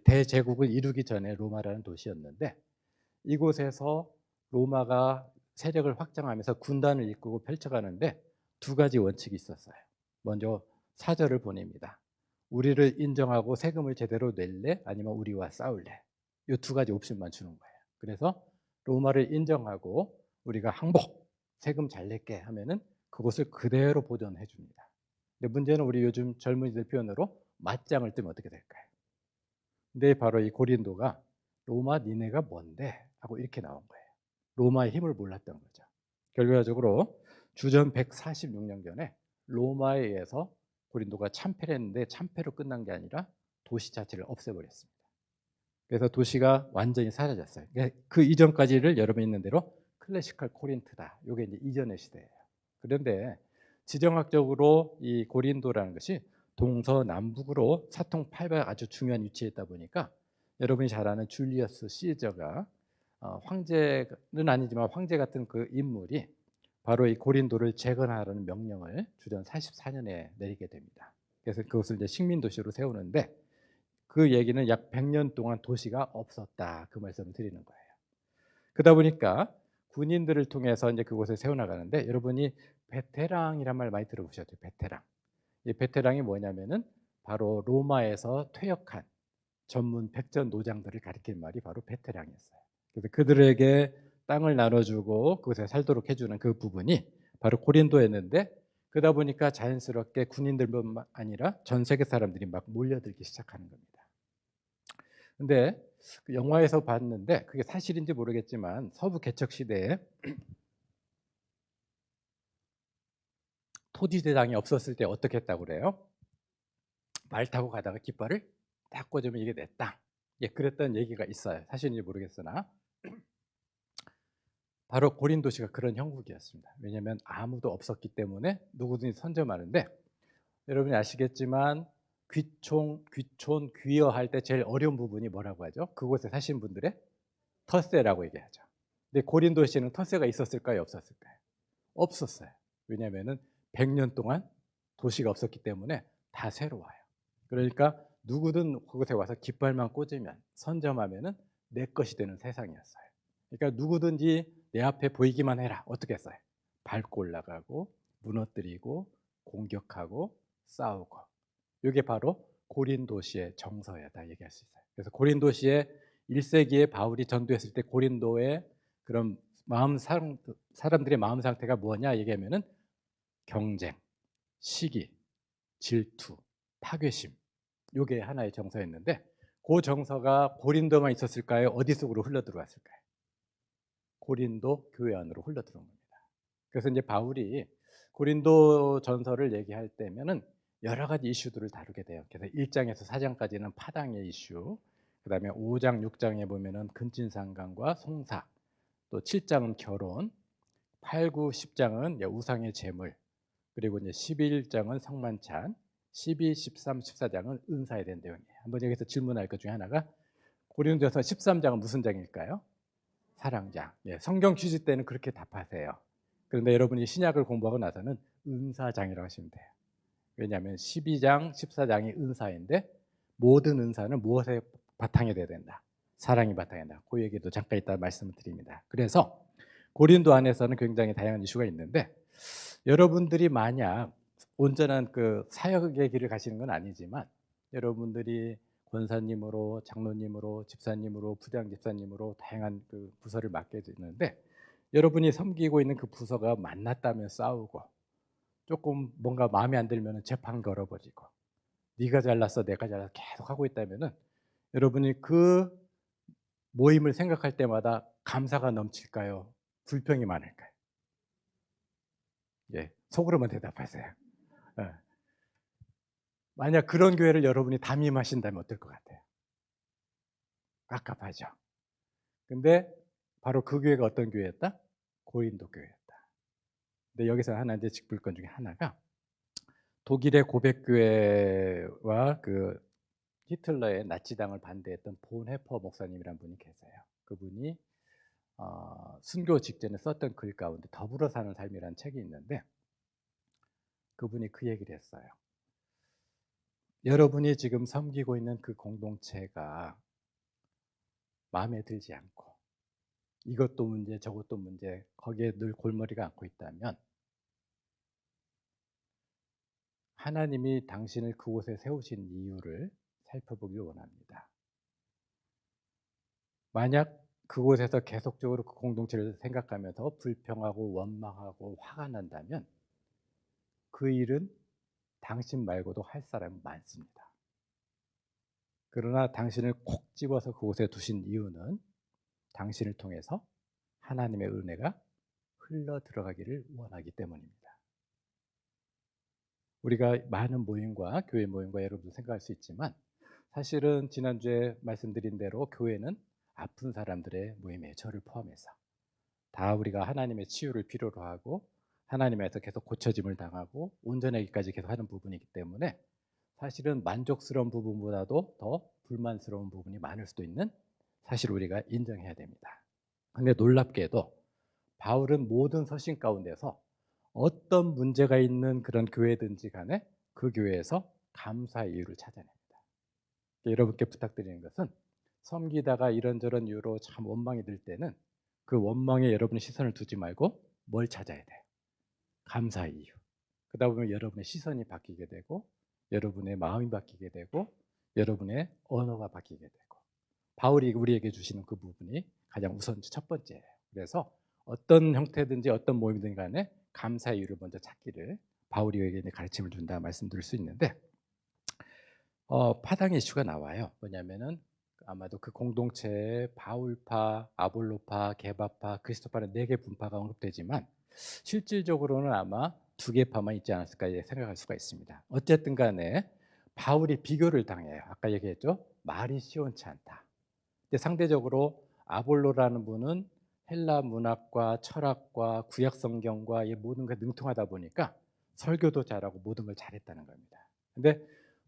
대제국을 이루기 전에 로마라는 도시였는데, 이곳에서 로마가 세력을 확장하면서 군단을 이끌고 펼쳐가는데 2가지 원칙이 있었어요. 먼저 사절을 보냅니다. 우리를 인정하고 세금을 제대로 낼래? 아니면 우리와 싸울래? 이 2가지 옵션만 주는 거예요. 그래서 로마를 인정하고 우리가 항복, 세금 잘 낼게 하면은 그것을 그대로 보존해 줍니다. 근데 문제는 우리 요즘 젊은이들 표현으로 맞짱을 뜨면 어떻게 될까요? 근데 바로 이 고린도가 로마 니네가 뭔데? 하고 이렇게 나온 거예요. 로마의 힘을 몰랐던 거죠. 결과적으로 주전 146년경에 로마에 의해서 고린도가 참패를 했는데, 참패로 끝난 게 아니라 도시 자체를 없애버렸습니다. 그래서 도시가 완전히 사라졌어요. 그 이전까지를 여러분 있는 대로 클래시컬 코린트다. 이게 이제 이전의 시대예요. 그런데 지정학적으로 이 고린도라는 것이 동서남북으로 사통팔벽 아주 중요한 위치에 있다 보니까 여러분이 잘 아는 줄리어스 시저가 황제는 아니지만 황제 같은 그 인물이 바로 이 고린도를 재건하라는 명령을 주전 44년에 내리게 됩니다. 그래서 그것을 이제 식민 도시로 세우는데 그 얘기는 약 100년 동안 도시가 없었다. 그 말씀을 드리는 거예요. 그러다 보니까 군인들을 통해서 이제 그곳에 세워나가는데 여러분이 베테랑이란 말 많이 들어보셨죠? 베테랑. 이 베테랑이 뭐냐면은 바로 로마에서 퇴역한 전문 백전 노장들을 가리키는 말이 바로 베테랑이었어요. 그래서 그들에게 땅을 나눠주고 그곳에 살도록 해주는 그 부분이 바로 고린도였는데 그러다 보니까 자연스럽게 군인들뿐만 아니라 전 세계 사람들이 막 몰려들기 시작하는 겁니다. 근데 그 영화에서 봤는데 그게 사실인지 모르겠지만 서부 개척 시대에 토지대장이 없었을 때 어떻게 했다고 그래요? 말 타고 가다가 깃발을 딱 꽂으면 이게 내 땅. 예, 그랬던 얘기가 있어요. 사실인지 모르겠으나 바로 고린도시가 그런 형국이었습니다. 왜냐하면 아무도 없었기 때문에 누구든지 선점하는데 여러분이 아시겠지만 귀촌, 귀여할 때 제일 어려운 부분이 뭐라고 하죠? 그곳에 사신 분들의 텃세라고 얘기하죠. 근데 고린도시에는 텃세가 있었을까요? 없었을까요? 없었어요. 왜냐하면 100년 동안 도시가 없었기 때문에 다 새로워요. 그러니까 누구든 그곳에 와서 깃발만 꽂으면 선점하면은 내 것이 되는 세상이었어요. 그러니까 누구든지 내 앞에 보이기만 해라. 어떻게 했어요? 밟고 올라가고 무너뜨리고 공격하고 싸우고. 이게 바로 고린도시의 정서였다 얘기할 수 있어요. 그래서 고린도시의 1세기에 바울이 전도했을 때 고린도의 그런 사람들의 마음 상태가 뭐냐 얘기하면은 경쟁, 시기, 질투, 파괴심. 이게 하나의 정서였는데 그 정서가 고린도만 있었을까요? 어디 속으로 흘러 들어왔을까요? 고린도 교회 안으로 흘러 들어온 겁니다. 그래서 이제 바울이 고린도 전서를 얘기할 때면은 여러 가지 이슈들을 다루게 돼요. 그래서 1장에서 4장까지는 파당의 이슈, 그다음에 5장, 6장에 보면은 근친상간과 송사, 또 7장은 결혼, 8, 9, 10장은 우상의 제물, 그리고 이제 11장은 성만찬, 12, 13, 14장은 은사에 대한 내용이에요. 한번 여기서 질문할 것 중에 하나가 고린도서 13장은 무슨 장일까요? 사랑장. 예, 성경 퀴즈 때는 그렇게 답하세요. 그런데 여러분이 신약을 공부하고 나서는 은사장이라고 하시면 돼요. 왜냐하면 12장, 14장이 은사인데 모든 은사는 무엇에 바탕이 돼야 된다? 사랑이 바탕이 된다. 그 얘기도 잠깐 이따 말씀을 드립니다. 그래서 고린도 안에서는 굉장히 다양한 이슈가 있는데 여러분들이 만약 온전한 그 사역의 길을 가시는 건 아니지만 여러분들이 권사님으로, 장로님으로, 집사님으로, 부장 집사님으로 다양한 그 부서를 맡게 되는데 여러분이 섬기고 있는 그 부서가 만났다면 싸우고 조금 뭔가 마음에 안 들면 재판 걸어버리고 네가 잘났어 내가 잘났어 계속 하고 있다면은 여러분이 그 모임을 생각할 때마다 감사가 넘칠까요? 불평이 많을까요? 예, 속으로만 대답하세요. 예. 만약 그런 교회를 여러분이 담임하신다면 어떨 것 같아요? 깝깝하죠. 근데 바로 그 교회가 어떤 교회였다? 고린도 교회였다. 근데 여기서 하나 이제 짚을 건 중에 하나가 독일의 고백교회와 그 히틀러의 나치당을 반대했던 본헤퍼 목사님이라는 분이 계세요. 그분이 순교 직전에 썼던 글 가운데 더불어 사는 삶이라는 책이 있는데 그분이 그 얘기를 했어요. 여러분이 지금 섬기고 있는 그 공동체가 마음에 들지 않고 이것도 문제 저것도 문제 거기에 늘 골머리가 앓고 있다면 하나님이 당신을 그곳에 세우신 이유를 살펴보길 원합니다. 만약 그곳에서 계속적으로 그 공동체를 생각하면서 불평하고 원망하고 화가 난다면 그 일은 당신 말고도 할 사람이 많습니다. 그러나 당신을 콕 집어서 그곳에 두신 이유는 당신을 통해서 하나님의 은혜가 흘러 들어가기를 원하기 때문입니다. 우리가 많은 모임과 교회 모임과 여러분도 생각할 수 있지만 사실은 지난주에 말씀드린 대로 교회는 아픈 사람들의 모임이에요. 저를 포함해서. 다 우리가 하나님의 치유를 필요로 하고 하나님에서 계속 고쳐짐을 당하고 온전하기까지 계속 하는 부분이기 때문에 사실은 만족스러운 부분보다도 더 불만스러운 부분이 많을 수도 있는 사실을 우리가 인정해야 됩니다. 근데 놀랍게도 바울은 모든 서신 가운데서 어떤 문제가 있는 그런 교회든지 간에 그 교회에서 감사의 이유를 찾아냅니다. 여러분께 부탁드리는 것은 섬기다가 이런저런 이유로 참 원망이 들 때는 그 원망에 여러분의 시선을 두지 말고 뭘 찾아야 돼요? 감사의 이유. 그러다 보면 여러분의 시선이 바뀌게 되고 여러분의 마음이 바뀌게 되고 여러분의 언어가 바뀌게 되고 바울이 우리에게 주시는 그 부분이 가장 우선 첫 번째예요. 그래서 어떤 형태든지 어떤 모임이든 간에 감사의 이유를 먼저 찾기를 바울이 우리에게 가르침을 준다 말씀드릴 수 있는데 파당 이슈가 나와요. 뭐냐면은 아마도 그 공동체에 바울파, 아볼로파, 게바파, 그리스도파는 4개 분파가 언급되지만 실질적으로는 아마 2개 파만 있지 않았을까 생각할 수가 있습니다. 어쨌든 간에 바울이 비교를 당해요. 아까 얘기했죠. 말이 시원치 않다. 근데 상대적으로 아볼로라는 분은 헬라 문학과 철학과 구약 성경과 이 모든 게 능통하다 보니까 설교도 잘하고 모든 걸 잘했다는 겁니다. 근데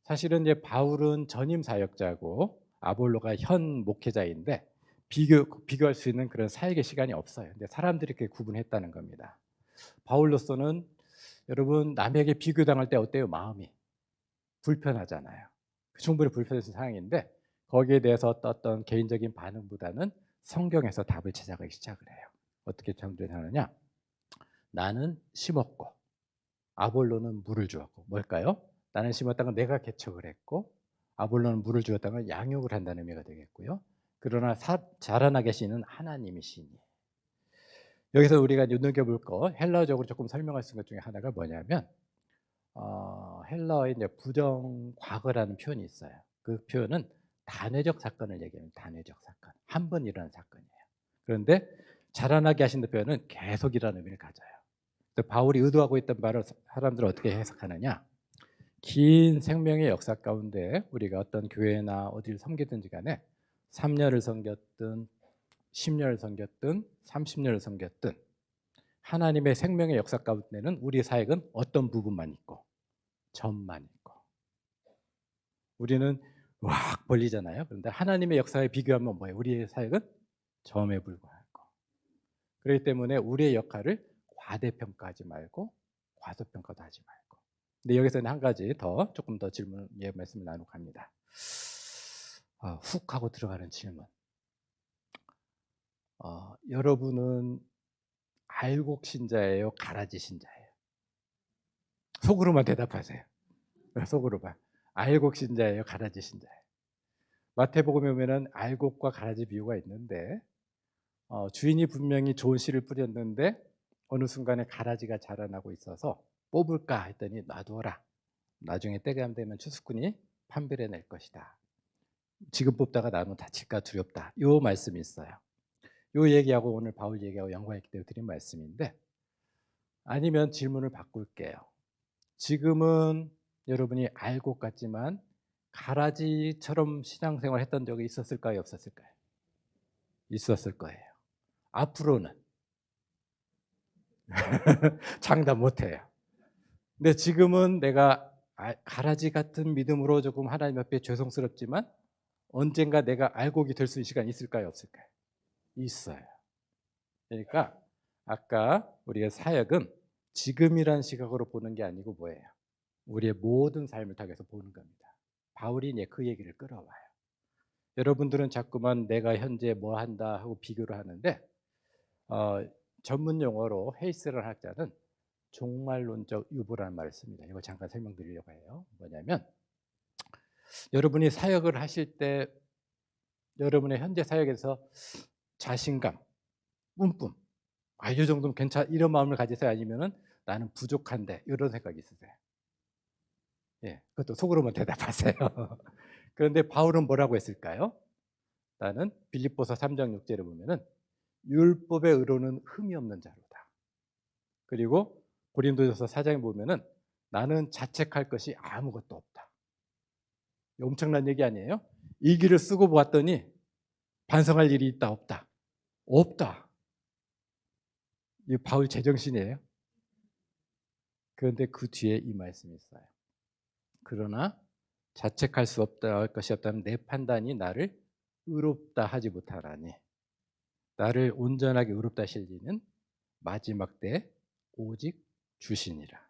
사실은 이제 바울은 전임 사역자고 아볼로가 현 목회자인데 비교할 수 있는 그런 사역의 시간이 없어요. 근데 사람들이 이렇게 구분했다는 겁니다. 바울로서는 여러분 남에게 비교당할 때 어때요? 마음이 불편하잖아요. 충분히 불편한 상황인데 거기에 대해서 어떤 개인적인 반응보다는 성경에서 답을 찾아가기 시작을 해요. 어떻게 창조하느냐? 나는 심었고 아볼로는 물을 주었고 뭘까요? 나는 심었다는 건 내가 개척을 했고 아볼로는 물을 주었다는 건 양육을 한다는 의미가 되겠고요. 그러나 자라나게 하시는 하나님이시니 여기서 우리가 눈여겨볼 거 헬라어적으로 조금 설명할 수 있는 것 중에 하나가 뭐냐면 헬라어에 이제 부정 과거라는 표현이 있어요. 그 표현은 단회적 사건을 얘기합니다. 단회적 사건. 한 번 일어난 사건이에요. 그런데 자라나게 하신다는 표현은 계속이라는 의미를 가져요. 바울이 의도하고 있던 바를 사람들은 어떻게 해석하느냐? 긴 생명의 역사 가운데 우리가 어떤 교회나 어디를 섬기든지 간에 3년을 섬겼든 10년을 섬겼든 30년을 섬겼든 하나님의 생명의 역사 가운데는 우리의 사역은 어떤 부분만 있고 점만 있고 우리는 확 벌리잖아요. 그런데 하나님의 역사에 비교하면 뭐예요? 우리의 사역은 점에 불과하고 그렇기 때문에 우리의 역할을 과대평가하지 말고 과소평가도 하지 말고 근데 여기서는 한 가지 더 조금 더 질문 말씀을 나누고 갑니다. 훅 하고 들어가는 질문. 여러분은 알곡 신자예요? 가라지 신자예요? 속으로만 대답하세요. 속으로만. 알곡 신자예요? 가라지 신자예요? 마태복음에 보면은 알곡과 가라지 비유가 있는데 주인이 분명히 좋은 씨를 뿌렸는데 어느 순간에 가라지가 자라나고 있어서 뽑을까 했더니 놔두어라. 나중에 때가 되면 추수꾼이 판별해낼 것이다. 지금 뽑다가 나면 다칠까 두렵다. 이 말씀이 있어요. 이 얘기하고 오늘 바울 얘기하고 연관있기 때문에 드린 말씀인데 아니면 질문을 바꿀게요. 지금은 여러분이 알곡 같지만 가라지처럼 신앙생활 했던 적이 있었을까요? 없었을까요? 있었을 거예요. 앞으로는 장담 못해요. 근데 지금은 내가 가라지 같은 믿음으로 조금 하나님 앞에 죄송스럽지만 언젠가 내가 알곡이 될 수 있는 시간이 있을까요? 없을까요? 있어요. 그러니까 아까 우리가 사역은 지금이란 시각으로 보는 게 아니고 뭐예요? 우리의 모든 삶을 통해서 보는 겁니다. 바울이 이제 그 얘기를 끌어와요. 여러분들은 자꾸만 내가 현재 뭐 한다 하고 비교를 하는데 전문 용어로 헤이스라는 학자는 종말론적 유보라는 말을 씁니다. 이거 잠깐 설명드리려고 해요. 뭐냐면 여러분이 사역을 하실 때 여러분의 현재 사역에서 자신감, 뿜뿜 이 정도면 괜찮아 이런 마음을 가지세요? 아니면은 나는 부족한데 이런 생각이 있으세요? 예, 그것도 속으로만 대답하세요. 그런데 바울은 뭐라고 했을까요? 나는 빌립보서 3장 6절에 보면은 율법의 의로는 흠이 없는 자로다. 그리고 고린도전서 4장에 보면은 나는 자책할 것이 아무것도 없다. 엄청난 얘기 아니에요? 이 길을 쓰고 보았더니 반성할 일이 있다 없다? 없다. 이 바울 제정신이에요. 그런데 그 뒤에 이 말씀이 있어요. 그러나 자책할 수 없다 할 것이 없다면 내 판단이 나를 의롭다 하지 못하나니 나를 온전하게 의롭다 하실 이는 마지막 때 오직 주시니라.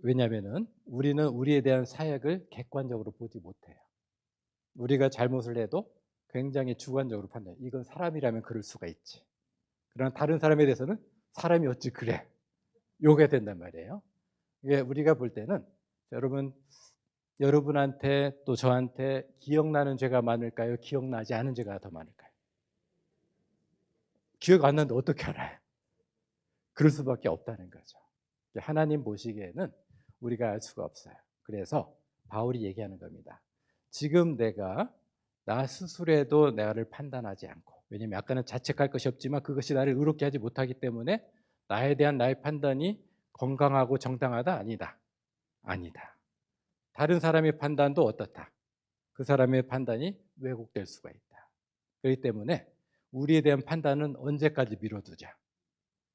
왜냐하면은 우리는 우리에 대한 사역을 객관적으로 보지 못해요. 우리가 잘못을 해도 굉장히 주관적으로 판단해. 이건 사람이라면 그럴 수가 있지. 그러나 다른 사람에 대해서는 사람이 어찌 그래. 요게 된단 말이에요. 이게 우리가 볼 때는 여러분 여러분한테 또 저한테 기억나는 죄가 많을까요? 기억나지 않은 죄가 더 많을까요? 기억 안 나는데 어떻게 알아요? 그럴 수밖에 없다는 거죠. 하나님 보시기에는 우리가 알 수가 없어요. 그래서 바울이 얘기하는 겁니다. 지금 내가 나 스스로에도 나를 판단하지 않고, 왜냐하면 아까는 자책할 것이 없지만 그것이 나를 의롭게 하지 못하기 때문에 나에 대한 나의 판단이 건강하고 정당하다? 아니다. 아니다. 다른 사람의 판단도 어떻다. 그 사람의 판단이 왜곡될 수가 있다. 그렇기 때문에 우리에 대한 판단은 언제까지 미뤄두자.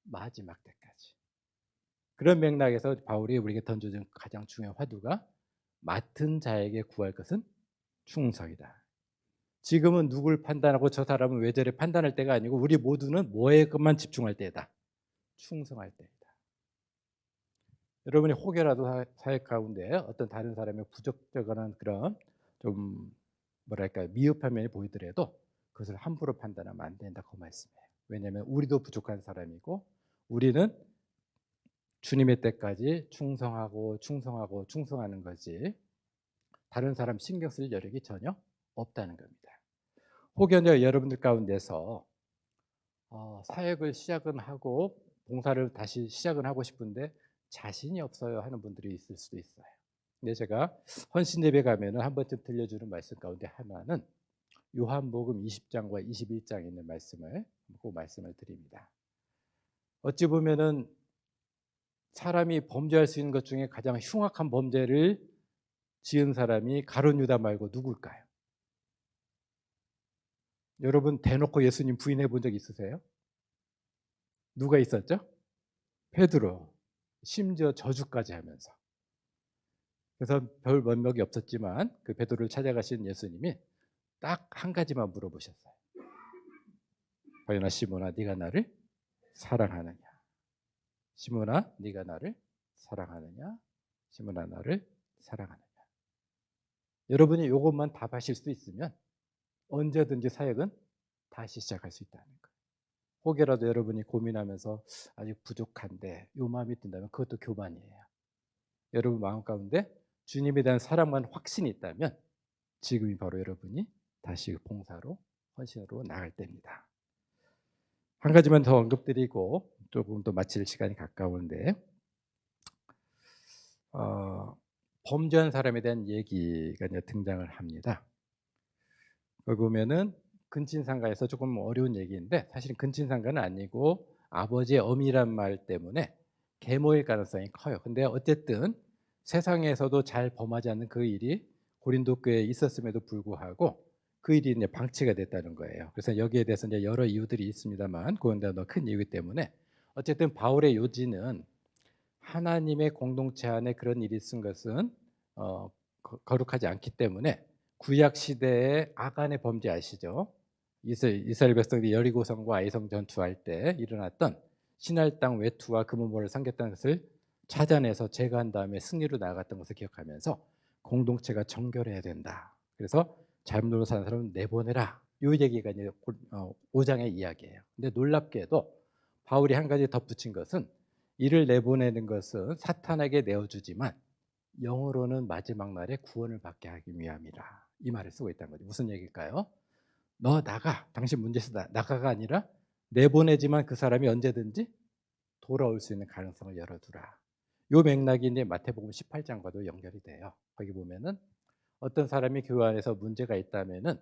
마지막 때까지. 그런 맥락에서 바울이 우리에게 던져준 가장 중요한 화두가 맡은 자에게 구할 것은 충성이다. 지금은 누굴 판단하고 저 사람은 왜 저래 판단할 때가 아니고 우리 모두는 뭐에만 집중할 때다. 충성할 때이다. 여러분이 혹여라도 사회 가운데 어떤 다른 사람의 부적절한 그런 좀 뭐랄까 미흡한 면이 보이더라도 그것을 함부로 판단하면 안 된다고 그 말씀해요. 왜냐하면 우리도 부족한 사람이고 우리는 주님의 때까지 충성하는 거지 다른 사람 신경 쓸 여력이 전혀 없다는 겁니다. 혹여 여러분들 가운데서 사역을 시작은 하고 봉사를 다시 시작은 하고 싶은데 자신이 없어요 하는 분들이 있을 수도 있어요. 근데 제가 헌신 예배 가면은 한 번쯤 들려주는 말씀 가운데 하나는 요한복음 20장과 21장에 있는 말씀을 드립니다. 어찌 보면은 사람이 범죄할 수 있는 것 중에 가장 흉악한 범죄를 지은 사람이 가룟 유다 말고 누굴까요? 여러분 대놓고 예수님 부인해 본 적 있으세요? 누가 있었죠? 베드로. 심지어 저주까지 하면서. 그래서 별 면목이 없었지만 그 베드로를 찾아가신 예수님이 딱 한 가지만 물어보셨어요. 바요나 시몬아 네가 나를 사랑하느냐? 시몬아 네가 나를 사랑하느냐? 시몬아 나를 사랑하느냐? 여러분이 이것만 답하실 수 있으면 언제든지 사역은 다시 시작할 수 있다는 거예요. 혹여라도 여러분이 고민하면서 아직 부족한데 이 마음이 든다면 그것도 교만이에요. 여러분 마음 가운데 주님에 대한 사랑만 확신이 있다면 지금이 바로 여러분이 다시 봉사로 헌신으로 나갈 때입니다. 한 가지만 더 언급드리고 조금 더 마칠 시간이 가까운데 범죄한 사람에 대한 얘기가 이제 등장을 합니다. 거기 보면은 근친상가에서 조금 어려운 얘기인데 사실은 근친상가는 아니고 아버지의 엄이란 말 때문에 계모일 가능성이 커요. 근데 어쨌든 세상에서도 잘 범하지 않는 그 일이 고린도 교회에 있었음에도 불구하고 그 일이 이제 방치가 됐다는 거예요. 그래서 여기에 대해서 이제 여러 이유들이 있습니다만 그건 더 큰 이유이기 때문에 어쨌든 바울의 요지는 하나님의 공동체 안에 그런 일이 있은 것은 거룩하지 않기 때문에 구약 시대의 아간의 범죄 아시죠? 이스라엘 백성들이 여리고성과 아이성 전투할 때 일어났던 신할 땅 외투와 금은보를 삼겼다는 것을 찾아내서 제거한 다음에 승리로 나아갔던 것을 기억하면서 공동체가 정결해야 된다. 그래서 잘못 사는 사람은 내보내라. 이 얘기가 이제 5장의 이야기예요. 근데 놀랍게도 바울이 한 가지 덧붙인 것은 이를 내보내는 것은 사탄에게 내어주지만 영으로는 마지막 날에 구원을 받게 하기 위함이라. 이 말을 쓰고 있다는 거죠. 무슨 얘기일까요? 너 나가. 당신 문제에서 나가가 아니라 내보내지만 그 사람이 언제든지 돌아올 수 있는 가능성을 열어두라. 요 맥락이 이제 마태복음 18장과도 연결이 돼요. 거기 보면은 어떤 사람이 교회 안에서 문제가 있다면은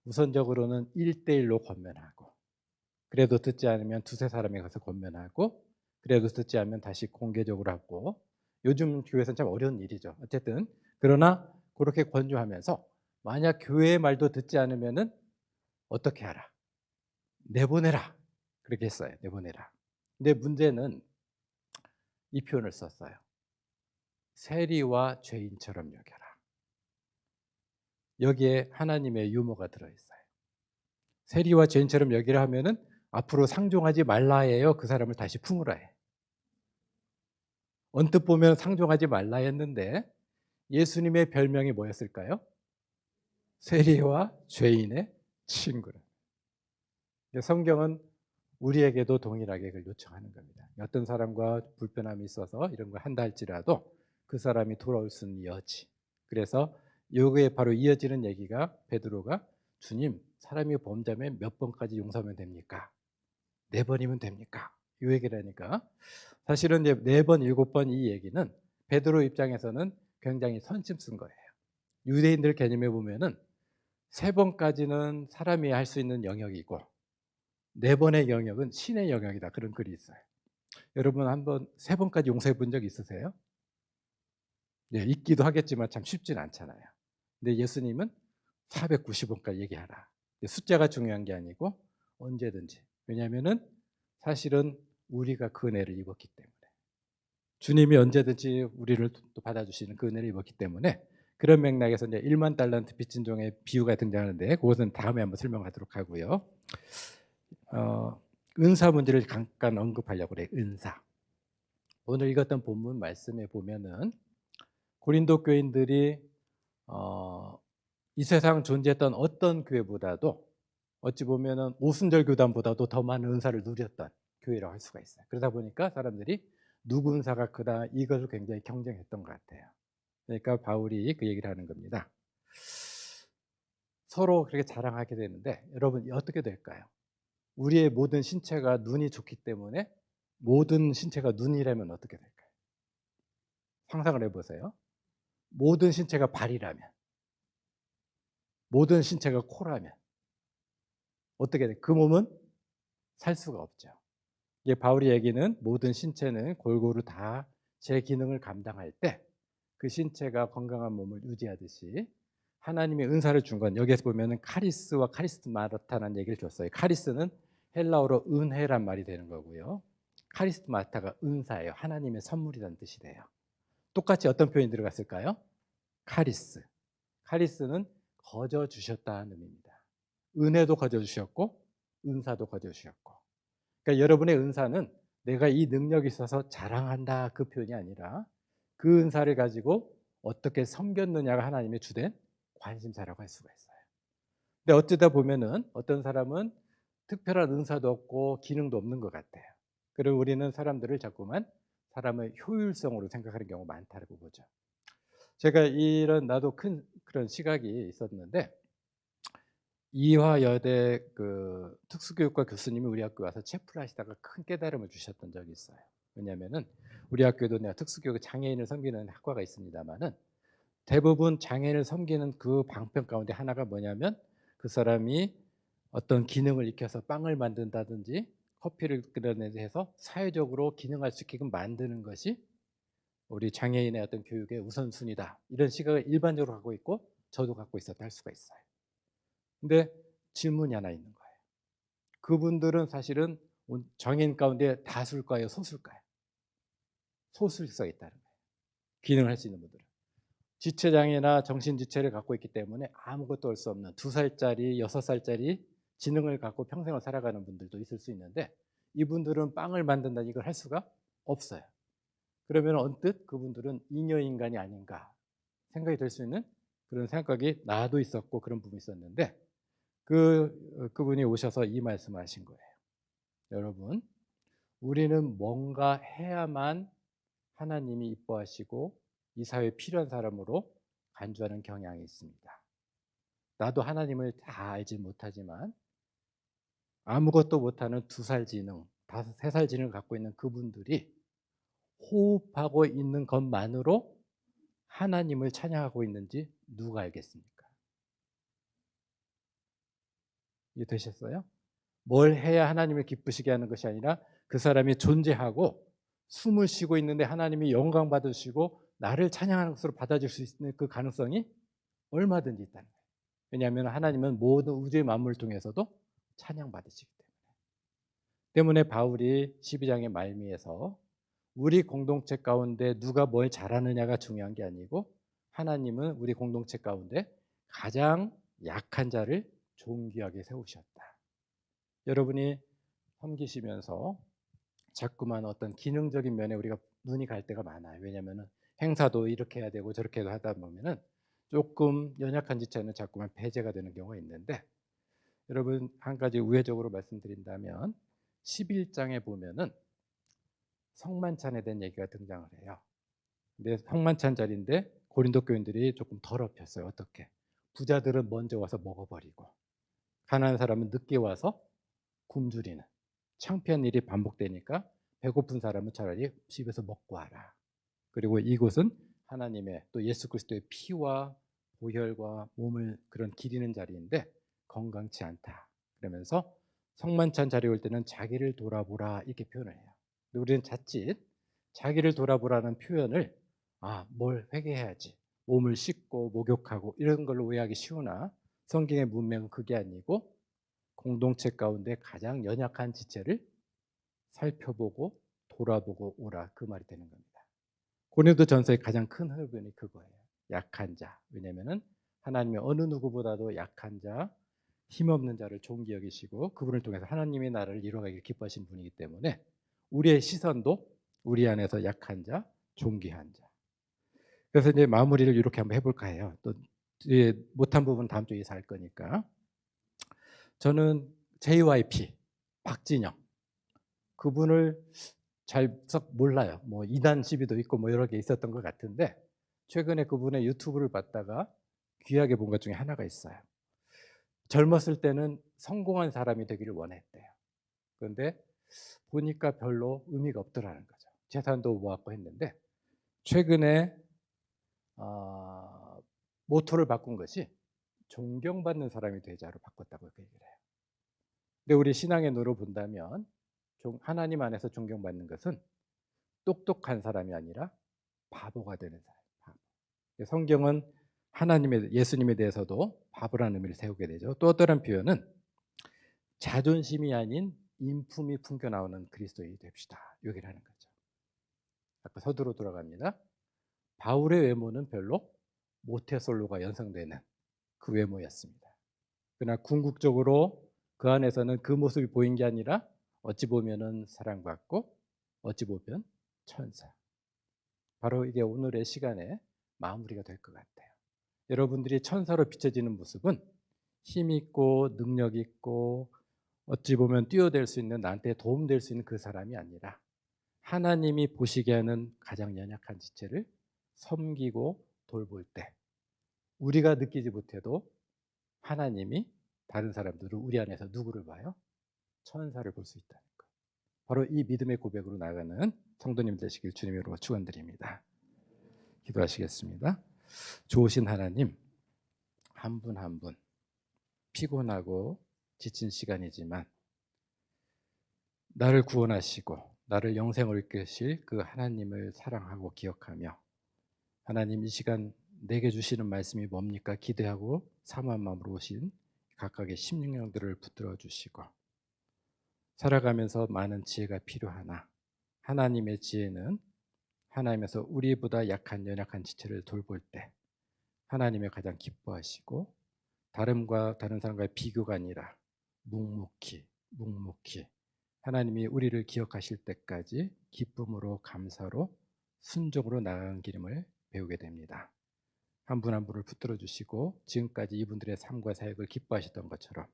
우선적으로는 1대1로 권면하고 그래도 듣지 않으면 두세 사람이 가서 권면하고 그래도 듣지 않으면 다시 공개적으로 하고 요즘 교회에서는 참 어려운 일이죠. 어쨌든 그러나 그렇게 권유하면서 만약 교회의 말도 듣지 않으면은 어떻게 하라? 내보내라. 그렇게 했어요. 내보내라. 근데 문제는 이 표현을 썼어요. 세리와 죄인처럼 여겨라. 여기에 하나님의 유머가 들어있어요. 세리와 죄인처럼 여기라 하면은 앞으로 상종하지 말라예요. 그 사람을 다시 품으라 해. 언뜻 보면 상종하지 말라 했는데 예수님의 별명이 뭐였을까요? 세리와 죄인의 친구라. 성경은 우리에게도 동일하게 그걸 요청하는 겁니다. 어떤 사람과 불편함이 있어서 이런 걸 한다 할지라도 그 사람이 돌아올 수 있는 여지. 그래서 여기에 바로 이어지는 얘기가 베드로가 주님, 사람이 범죄하면 몇 번까지 용서하면 됩니까? 4번이면 됩니까? 이 얘기를 하니까 사실은 이제 4번, 7번 이 얘기는 베드로 입장에서는 굉장히 선심 쓴 거예요. 유대인들 개념에 보면은 3번까지는 사람이 할 수 있는 영역이고 4번의 영역은 신의 영역이다. 그런 글이 있어요. 여러분 한번 3번까지 용서해 본 적 있으세요? 네, 있기도 하겠지만 참 쉽진 않잖아요. 근데 예수님은 490번까지 얘기하라. 숫자가 중요한 게 아니고 언제든지. 왜냐하면은 사실은 우리가 그 은혜를 입었기 때문에 주님이 언제든지 우리를 또 받아주시는 그 은혜를 입었기 때문에 그런 맥락에서 이제 1만 달란트 빚진 종의 비유가 등장하는데 그것은 다음에 한번 설명하도록 하고요. 은사 문제를 잠깐 언급하려고 그래요. 은사. 오늘 읽었던 본문 말씀에 보면은 고린도 교인들이 이 세상 존재했던 어떤 교회보다도 어찌 보면은 오순절 교단보다도 더 많은 은사를 누렸던 교회라고 할 수가 있어요. 그러다 보니까 사람들이 누구 은사가 크다 이것을 굉장히 경쟁했던 것 같아요. 그러니까 바울이 그 얘기를 하는 겁니다. 서로 그렇게 자랑하게 되는데 여러분 어떻게 될까요? 우리의 모든 신체가 눈이 좋기 때문에 모든 신체가 눈이라면 어떻게 될까요? 상상을 해보세요. 모든 신체가 발이라면, 모든 신체가 코라면 어떻게 돼요? 그 몸은 살 수가 없죠. 이게 바울이 얘기는 모든 신체는 골고루 다 제 기능을 감당할 때 그 신체가 건강한 몸을 유지하듯이 하나님의 은사를 준 건 여기에서 보면은 카리스와 카리스마타라는 얘기를 줬어요. 카리스는 헬라어로 은혜란 말이 되는 거고요. 카리스마타가 은사예요. 하나님의 선물이라는 뜻이 돼요. 똑같이 어떤 표현이 들어갔을까요? 카리스. 카리스는 거저 주셨다는 의미입니다. 은혜도 거저 주셨고 은사도 거저 주셨고. 그러니까 여러분의 은사는 내가 이 능력이 있어서 자랑한다 그 표현이 아니라 그 은사를 가지고 어떻게 섬겼느냐가 하나님의 주된 관심사라고 할 수가 있어요. 근데 어쩌다 보면은 어떤 사람은 특별한 은사도 없고 기능도 없는 것 같아요. 그리고 우리는 사람들을 자꾸만 사람의 효율성으로 생각하는 경우가 많다고 보죠. 제가 이런 나도 큰 그런 시각이 있었는데 이화여대 그 특수교육과 교수님이 우리 학교 와서 체프를 하시다가 큰 깨달음을 주셨던 적이 있어요. 왜냐하면은 우리 학교도 내가 특수교육 장애인을 섬기는 학과가 있습니다만은 대부분 장애인을 섬기는 그 방편 가운데 하나가 뭐냐면 그 사람이 어떤 기능을 익혀서 빵을 만든다든지 커피를 끓여내서 사회적으로 기능할 수 있게끔 만드는 것이 우리 장애인의 어떤 교육의 우선순위다. 이런 시각을 일반적으로 갖고 있고 저도 갖고 있었다 할 수가 있어요. 근데 질문이 하나 있는 거예요. 그분들은 사실은 장애인 가운데 다수일까요? 소수일까요? 소수일수가 있다는 거예요. 기능을 할 수 있는 분들은. 지체장애나 정신지체를 갖고 있기 때문에 아무것도 할 수 없는 2살짜리, 6살짜리 지능을 갖고 평생을 살아가는 분들도 있을 수 있는데 이분들은 빵을 만든다는 이걸 할 수가 없어요. 그러면 언뜻 그분들은 잉여인간이 아닌가 생각이 될 수 있는 그런 생각이 나도 있었고 그런 부분이 있었는데 그분이 오셔서 이 말씀을 하신 거예요. 여러분, 우리는 뭔가 해야만 하나님이 이뻐하시고 이 사회에 필요한 사람으로 간주하는 경향이 있습니다. 나도 하나님을 다 알지 못하지만 아무것도 못하는 2살 지능, 3살 지능을 갖고 있는 그분들이 호흡하고 있는 것만으로 하나님을 찬양하고 있는지 누가 알겠습니까? 이해 되셨어요? 뭘 해야 하나님을 기쁘시게 하는 것이 아니라 그 사람이 존재하고 숨을 쉬고 있는데 하나님이 영광 받으시고 나를 찬양하는 것으로 받아줄 수 있는 그 가능성이 얼마든지 있다는 거예요. 왜냐하면 하나님은 모든 우주의 만물을 통해서도 찬양받으시기 때문에 바울이 12장의 말미에서 우리 공동체 가운데 누가 뭘 잘하느냐가 중요한 게 아니고 하나님은 우리 공동체 가운데 가장 약한 자를 존귀하게 세우셨다. 여러분이 섬기시면서 자꾸만 어떤 기능적인 면에 우리가 눈이 갈 때가 많아요. 왜냐하면 행사도 이렇게 해야 되고 저렇게 하다 보면은 조금 연약한 지체는 자꾸만 배제가 되는 경우가 있는데, 여러분 한 가지 우회적으로 말씀드린다면 11장에 보면은 성만찬에 대한 얘기가 등장을 해요. 근데 성만찬 자리인데 고린도 교인들이 조금 더럽혔어요. 어떻게? 부자들은 먼저 와서 먹어버리고 가난한 사람은 늦게 와서 굶주리는 창피한 일이 반복되니까 배고픈 사람은 차라리 집에서 먹고 와라. 그리고 이곳은 하나님의 또 예수 그리스도의 피와 보혈과 몸을 그런 기리는 자리인데 건강치 않다. 그러면서 성만찬 자리에 올 때는 자기를 돌아보라 이렇게 표현을 해요. 근데 우리는 자칫 자기를 돌아보라는 표현을 뭘 회개해야지, 몸을 씻고 목욕하고 이런 걸로 오해하기 쉬우나 성경의 문맥은 그게 아니고 공동체 가운데 가장 연약한 지체를 살펴보고 돌아보고 오라, 그 말이 되는 겁니다. 고린도전서의 가장 큰 흐름이 그거예요. 약한 자. 왜냐하면 하나님이 어느 누구보다도 약한 자, 힘없는 자를 존귀 여기시고 그분을 통해서 하나님의 나라를 이루어가기를 기뻐하신 분이기 때문에 우리의 시선도 우리 안에서 약한 자, 존귀한 자. 그래서 이제 마무리를 이렇게 한번 해볼까 해요. 또 못한 부분 다음 주에 할 거니까. 저는 JYP 박진영 그분을 잘 몰라요. 뭐 2단 시비도 있고 뭐 여러 개 있었던 것 같은데 최근에 그분의 유튜브를 봤다가 귀하게 본 것 중에 하나가 있어요. 젊었을 때는 성공한 사람이 되기를 원했대요. 그런데 보니까 별로 의미가 없더라는 거죠. 재산도 모았고 했는데 최근에 모토를 바꾼 것이 존경받는 사람이 되자로 바꿨다고 얘기를 해요. 근데 우리 신앙의 눈으로 본다면 하나님 안에서 존경받는 것은 똑똑한 사람이 아니라 바보가 되는 사람. 바보. 성경은 예수님에 대해서도 바보라는 의미를 세우게 되죠. 또 다른 표현은 자존심이 아닌 인품이 풍겨 나오는 그리스도인이 됩시다. 여기를 하는 거죠. 아까 서두로 돌아갑니다. 바울의 외모는 별로 모태솔로가 연상되는 그 외모였습니다. 그러나 궁극적으로 그 안에서는 그 모습이 보인 게 아니라 어찌 보면은 사랑받고 어찌 보면 천사. 바로 이게 오늘의 시간에 마무리가 될 것 같아요. 여러분들이 천사로 비춰지는 모습은 힘 있고 능력 있고 어찌 보면 뛰어들 수 있는, 나한테 도움될 수 있는 그 사람이 아니라 하나님이 보시게 하는 가장 연약한 지체를 섬기고 돌볼 때 우리가 느끼지 못해도 하나님이 다른 사람들을 우리 안에서 누구를 봐요? 천사를 볼 수 있다는 것. 바로 이 믿음의 고백으로 나가는 성도님 되시길 주님으로 축원드립니다. 기도하시겠습니다. 좋으신 하나님, 한 분 한 분 피곤하고 지친 시간이지만 나를 구원하시고 나를 영생으로 이끄실 그 하나님을 사랑하고 기억하며, 하나님 이 시간 내게 주시는 말씀이 뭡니까 기대하고 사모한 마음으로 오신 각각의 심령들을 붙들어 주시고, 살아가면서 많은 지혜가 필요하나 하나님의 지혜는 하나님에서 우리보다 약한 연약한 지체를 돌볼 때 하나님의 가장 기뻐하시고, 다른 사람과의 비교가 아니라 묵묵히 하나님이 우리를 기억하실 때까지 기쁨으로 감사로 순종으로 나아가는 길임을 배우게 됩니다. 한 분 한 분을 붙들어 주시고 지금까지 이분들의 삶과 사역을 기뻐하셨던 것처럼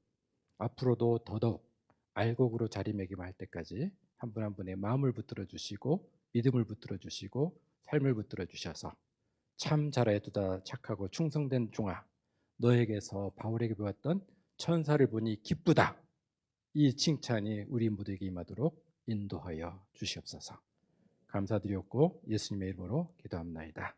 앞으로도 더더욱 알곡으로 자리매김할 때까지 한 분 한 분의 마음을 붙들어 주시고 믿음을 붙들어 주시고 삶을 붙들어 주셔서 참 잘하였도다 착하고 충성된 종아, 너에게서 바울에게 배웠던 천사를 보니 기쁘다, 이 칭찬이 우리 모두에게 임하도록 인도하여 주시옵소서. 감사드렸고 예수님의 이름으로 기도합나이다.